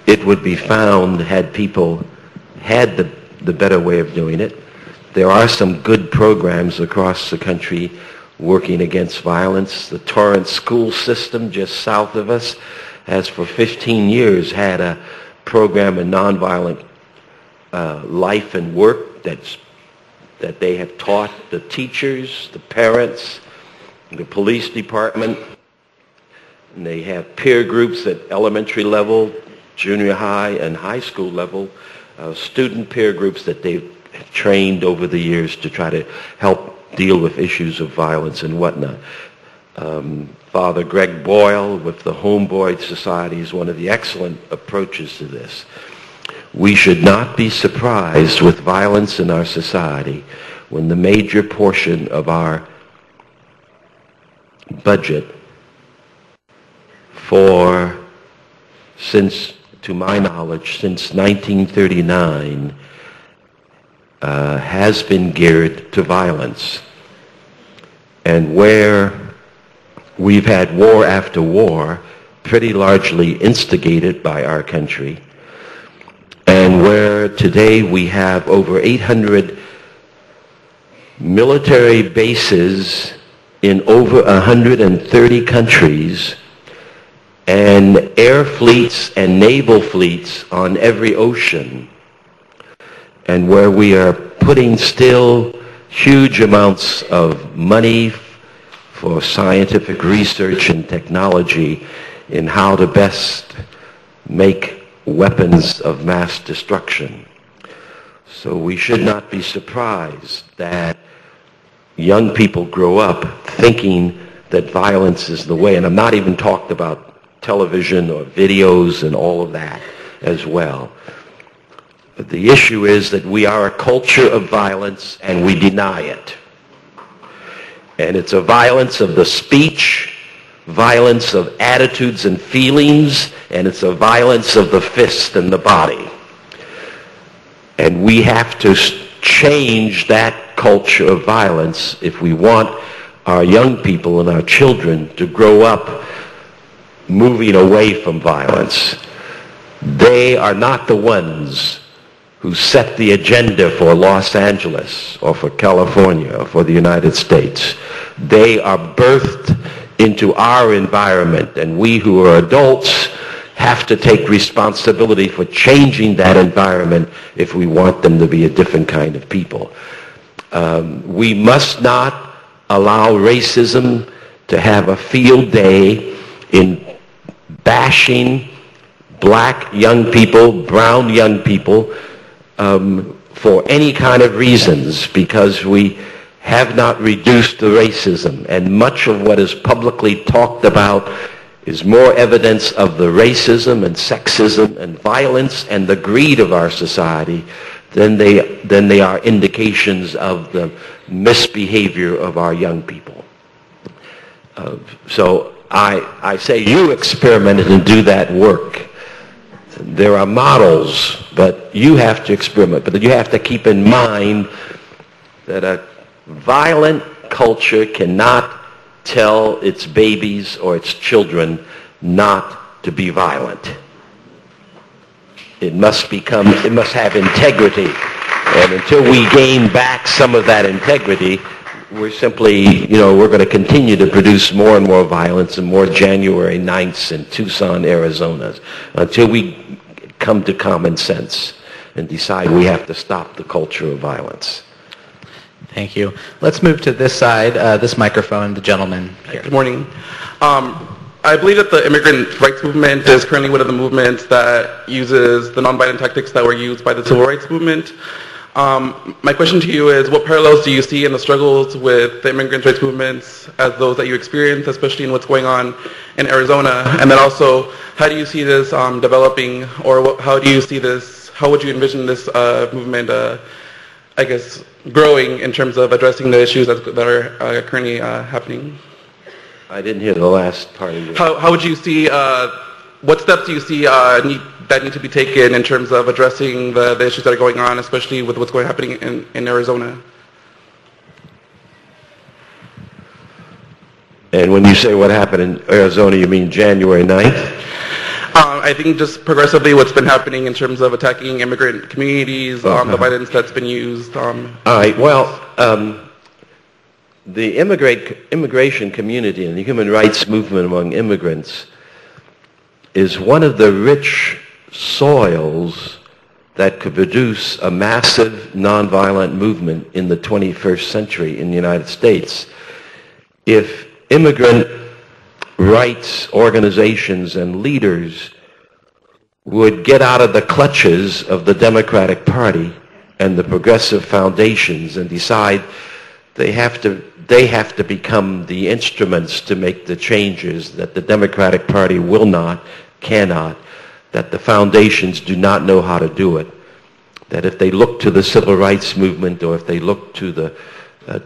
it would be found had people had the better way of doing it. There are some good programs across the country working against violence. The Torrance school system just south of us has for 15 years had a program of nonviolent life and work that they have taught the teachers, the parents, the police department. And they have peer groups at elementary level, junior high, and high school level, student peer groups that they've trained over the years to try to help deal with issues of violence and whatnot. Father Greg Boyle with the Homeboy Society is one of the excellent approaches to this. We should not be surprised with violence in our society when the major portion of our budget to my knowledge, since 1939, has been geared to violence. And where we've had war after war, pretty largely instigated by our country, and where today we have over 800 military bases in over 130 countries, and air fleets and naval fleets on every ocean, and where we are putting still huge amounts of money for scientific research and technology in how to best make weapons of mass destruction. So we should not be surprised that young people grow up thinking that violence is the way. And I'm not even talking about television or videos and all of that as well. But the issue is that we are a culture of violence and we deny it. And it's a violence of the speech, violence of attitudes and feelings, and it's a violence of the fist and the body. And we have to change that culture of violence if we want our young people and our children to grow up moving away from violence. They are not the ones who set the agenda for Los Angeles or for California or for the United States. They are birthed into our environment, and we who are adults have to take responsibility for changing that environment if we want them to be a different kind of people. We must not allow racism to have a field day in bashing black young people, brown young people, for any kind of reasons, because we have not reduced the racism. And much of what is publicly talked about is more evidence of the racism and sexism and violence and the greed of our society than they are indications of the misbehavior of our young people. So I say you experiment and do that work. There are models, but you have to experiment. But you have to keep in mind that a violent culture cannot tell its babies or its children not to be violent. It must have integrity. And until we gain back some of that integrity, we're simply, we're going to continue to produce more and more violence and more January 9ths in Tucson, Arizona, until we come to common sense and decide we have to stop the culture of violence. Thank you. Let's move to this side, this microphone, the gentleman here. Good morning. I believe that the immigrant rights movement is currently one of the movements that uses the nonviolent tactics that were used by the civil rights movement. My question to you is, what parallels do you see in the struggles with the immigrant rights movements as those that you experience, especially in what's going on in Arizona? And then also, how do you see this developing, or how do you see this, how would you envision this movement, growing in terms of addressing the issues that are currently happening? I didn't hear the last part of it. How would you see, what steps do you see that need to be taken in terms of addressing the issues that are going on, especially with what's happening in Arizona? And when you say what happened in Arizona, you mean January 9th? I think just progressively what's been happening in terms of attacking immigrant communities, the violence that's been used. All right, well, the immigration community and the human rights movement among immigrants is one of the rich soils that could produce a massive nonviolent movement in the 21st century in the United States. If immigrant rights organizations and leaders would get out of the clutches of the Democratic Party and the progressive foundations and decide they have to become the instruments to make the changes that the Democratic Party will not, cannot, that the foundations do not know how to do it, that if they look to the civil rights movement or if they look to the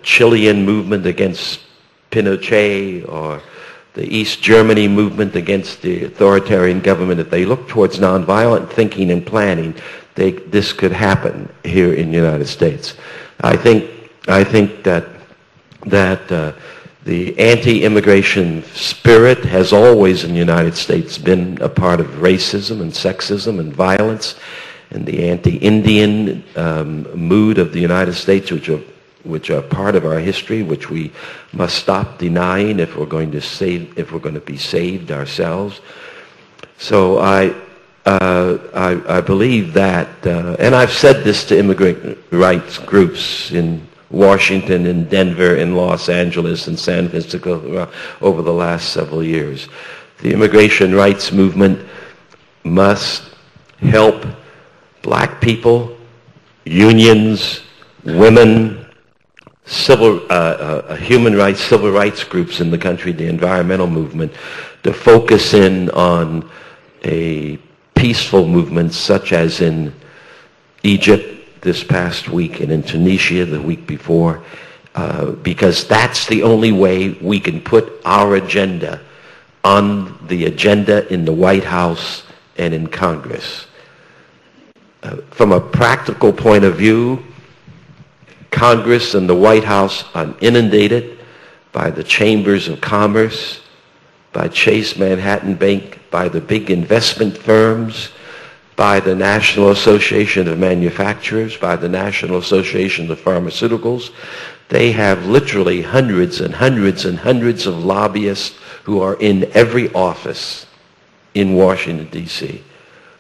Chilean movement against Pinochet or the East Germany movement against the authoritarian government, if they look towards nonviolent thinking and planning, this could happen here in the United States. I think that the anti-immigration spirit has always in the United States been a part of racism and sexism and violence, and the anti-Indian mood of the United States, which are part of our history, which we must stop denying if we're going to be saved ourselves. So I believe that, and I've said this to immigrant rights groups in Washington, in Denver, in Los Angeles, in San Francisco over the last several years. The immigration rights movement must help black people, unions, women, human rights, civil rights groups in the country, the environmental movement, to focus in on a peaceful movement such as in Egypt this past week and in Tunisia the week before, because that's the only way we can put our agenda on the agenda in the White House and in Congress. From a practical point of view, Congress and the White House are inundated by the chambers of commerce, by Chase Manhattan Bank, by the big investment firms, by the National Association of Manufacturers, by the National Association of Pharmaceuticals. They have literally hundreds and hundreds and hundreds of lobbyists who are in every office in Washington, D.C.,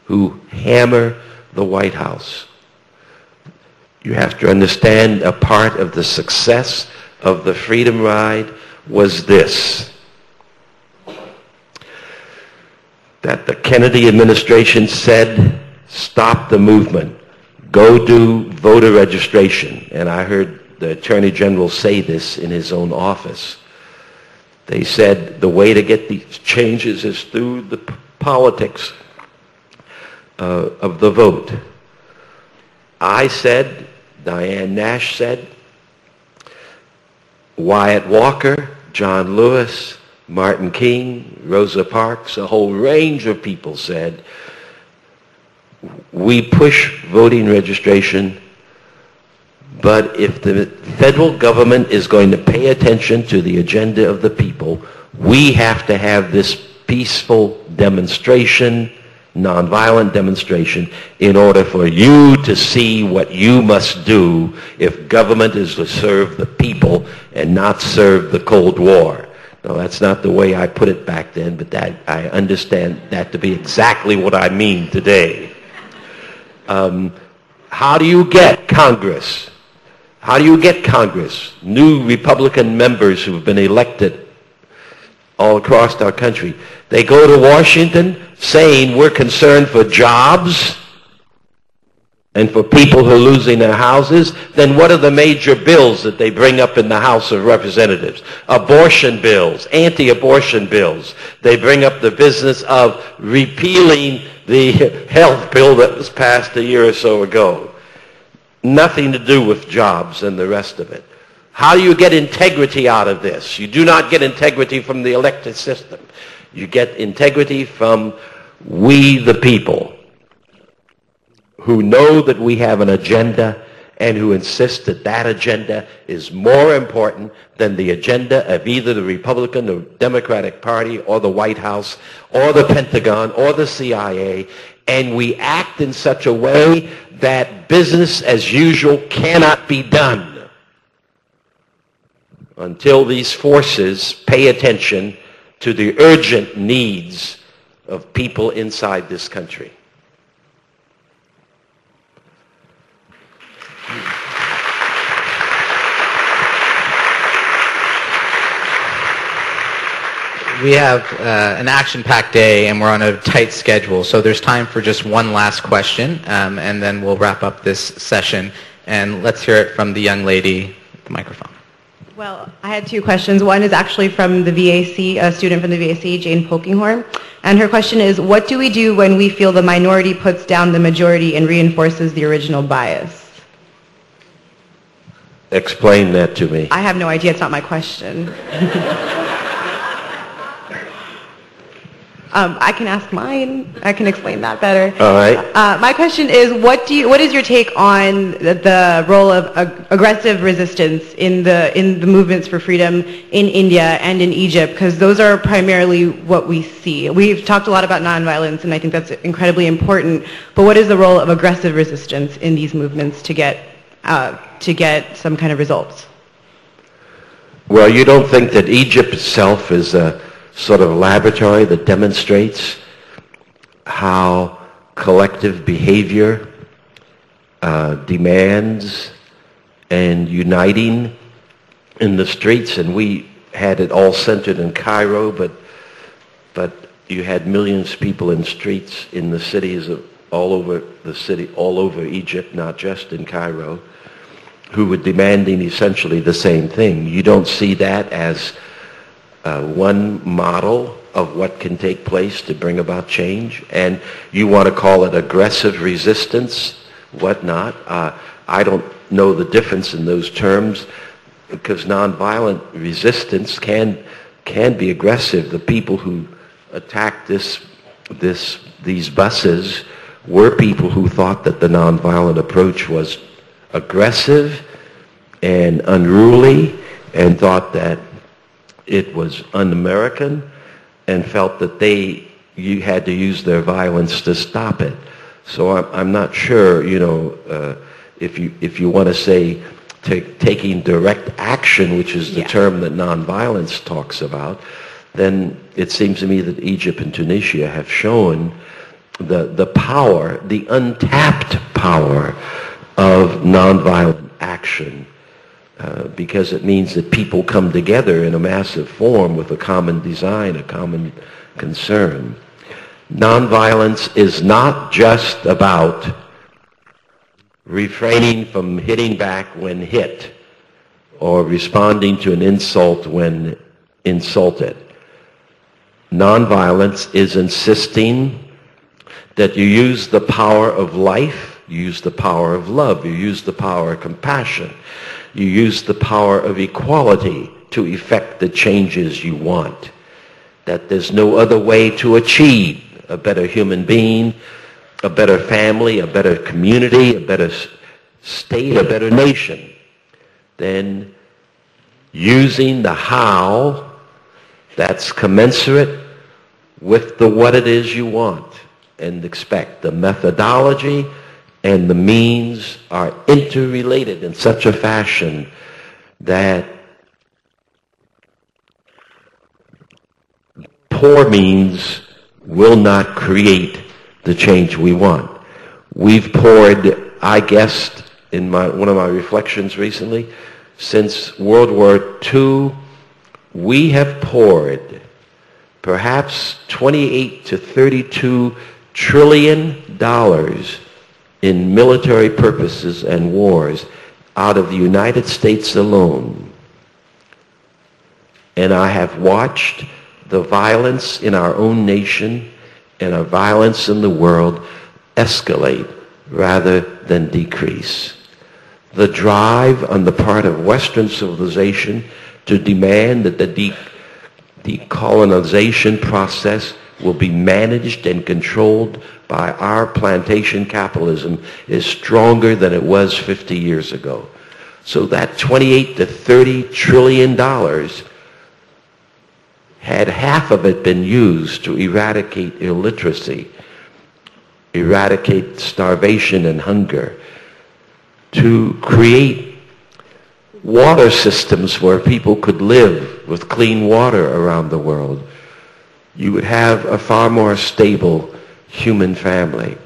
who hammer the White House. You have to understand a part of the success of the Freedom Ride was this. that the Kennedy administration said, stop the movement, go do voter registration. And I heard the Attorney General say this in his own office. They said the way to get these changes is through the politics of the vote. I said, Diane Nash said, Wyatt Walker, John Lewis, Martin King, Rosa Parks, a whole range of people said, we push voting registration, but if the federal government is going to pay attention to the agenda of the people, we have to have this peaceful demonstration, nonviolent demonstration, in order for you to see what you must do if government is to serve the people and not serve the Cold War. Now, that's not the way I put it back then, but that I understand that to be exactly what I mean today. How do you get Congress? How do you get Congress, new Republican members who have been elected all across our country? They go to Washington saying we're concerned for jobs and for people who are losing their houses. Then what are the major bills that they bring up in the House of Representatives? Abortion bills, anti-abortion bills. They bring up the business of repealing the health bill that was passed a year or so ago. Nothing to do with jobs and the rest of it. How do you get integrity out of this? You do not get integrity from the elected system. You get integrity from we the people, who know that we have an agenda and who insist that that agenda is more important than the agenda of either the Republican or Democratic Party or the White House or the Pentagon or the CIA. And we act in such a way that business as usual cannot be done until these forces pay attention to the urgent needs of people inside this country. We have an action-packed day, and we're on a tight schedule, so there's time for just one last question, and then we'll wrap up this session. And let's hear it from the young lady at the microphone. Well, I had two questions. One is actually from the VAC, a student from the VAC, Jane Polkinghorn. And her question is, what do we do when we feel the minority puts down the majority and reinforces the original bias? Explain that to me. I have no idea. It's not my question. I can ask mine. I can explain that better. All right. My question is, what is your take on the role of aggressive resistance in the movements for freedom in India and in Egypt? Because those are primarily what we see. We've talked a lot about nonviolence, and I think that's incredibly important. But what is the role of aggressive resistance in these movements to get some kind of results? Well, you don't think that Egypt itself is a sort of laboratory that demonstrates how collective behavior demands and uniting in the streets? And we had it all centered in Cairo, but you had millions of people in streets in the cities all over the city, all over Egypt, not just in Cairo, who were demanding essentially the same thing. You don't see that as one model of what can take place to bring about change, and you want to call it aggressive resistance, whatnot. I don't know the difference in those terms, because nonviolent resistance can be aggressive. The people who attacked these buses were people who thought that the nonviolent approach was aggressive and unruly, and thought that it was un-American, and felt that you had to use their violence to stop it. So I'm not sure, if you want to say taking direct action, which is the term that nonviolence talks about, then it seems to me that Egypt and Tunisia have shown the power, the untapped power of nonviolent action. Because it means that people come together in a massive form with a common design, a common concern. Nonviolence is not just about refraining from hitting back when hit or responding to an insult when insulted. Nonviolence is insisting that you use the power of life, you use the power of love, you use the power of compassion, you use the power of equality to effect the changes you want. That there's no other way to achieve a better human being, a better family, a better community, a better state, a better nation than using the how that's commensurate with the what it is you want and expect. The methodology and the means are interrelated in such a fashion that poor means will not create the change we want. We've poured, I guessed in one of my reflections recently, since World War II, we have poured perhaps 28 to 32 trillion dollars in military purposes and wars out of the United States alone. And I have watched the violence in our own nation and our violence in the world escalate rather than decrease. The drive on the part of Western civilization to demand that the decolonization process will be managed and controlled by our plantation capitalism is stronger than it was 50 years ago. So that 28 to 30 trillion dollars, had half of it been used to eradicate illiteracy, eradicate starvation and hunger, to create water systems where people could live with clean water around the world, you would have a far more stable human family,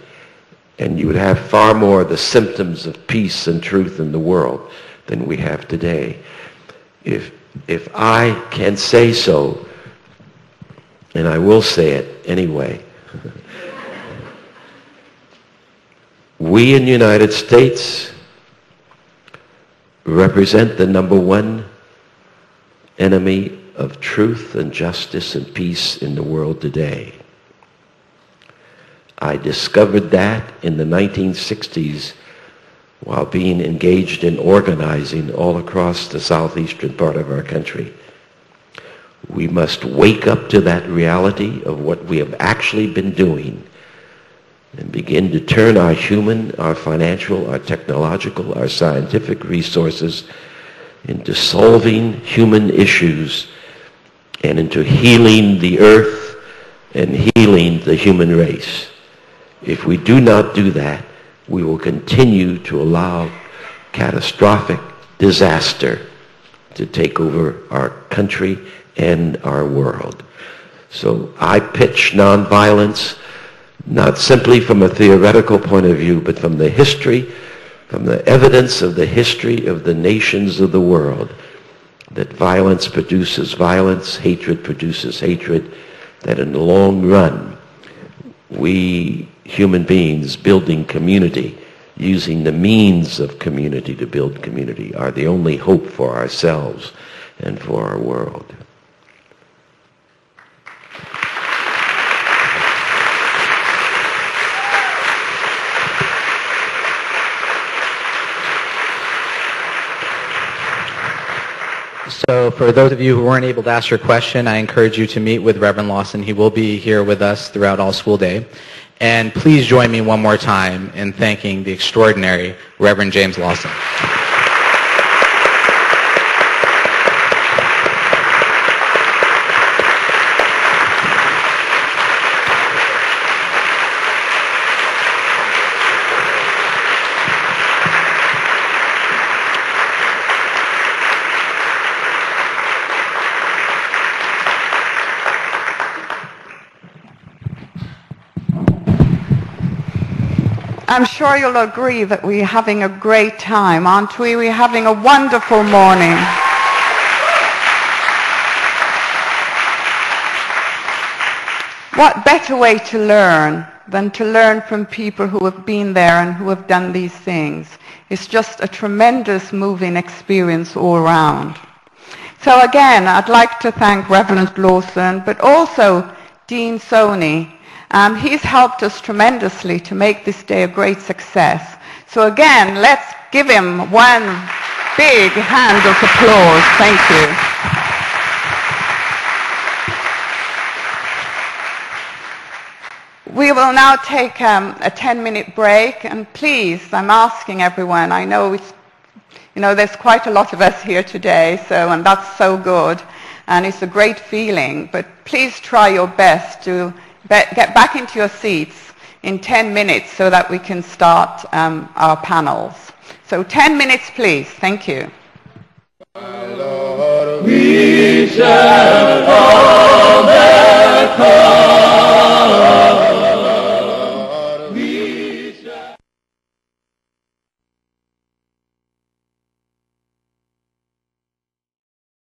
and you would have far more of the symptoms of peace and truth in the world than we have today. If I can say so, and I will say it anyway, we in the United States represent the number one enemy of truth and justice and peace in the world today. I discovered that in the 1960s while being engaged in organizing all across the southeastern part of our country. We must wake up to that reality of what we have actually been doing and begin to turn our human, our financial, our technological, our scientific resources into solving human issues and into healing the earth and healing the human race. If we do not do that, we will continue to allow catastrophic disaster to take over our country and our world. So I pitch nonviolence not simply from a theoretical point of view, but from the history, from the evidence of the history of the nations of the world, that violence produces violence, hatred produces hatred, that in the long run, we human beings building community, using the means of community to build community, are the only hope for ourselves and for our world. So for those of you who weren't able to ask your question, I encourage you to meet with Reverend Lawson. He will be here with us throughout all school day. And please join me one more time in thanking the extraordinary Reverend James Lawson. I'm sure you'll agree that we're having a great time, aren't we? We're having a wonderful morning. what better way to learn than to learn from people who have been there and who have done these things? It's just a tremendous moving experience all around. So again, I'd like to thank Reverend Lawson, but also Dean Soni. He's helped us tremendously to make this day a great success. So again, let's give him one big hand of applause. Thank you. We will now take a 10-minute break, and please, I'm asking everyone, I know there's quite a lot of us here today, and that's so good, and it's a great feeling, but please try your best to get back into your seats in 10 minutes so that we can start our panels. So 10 minutes, please. Thank you. We shall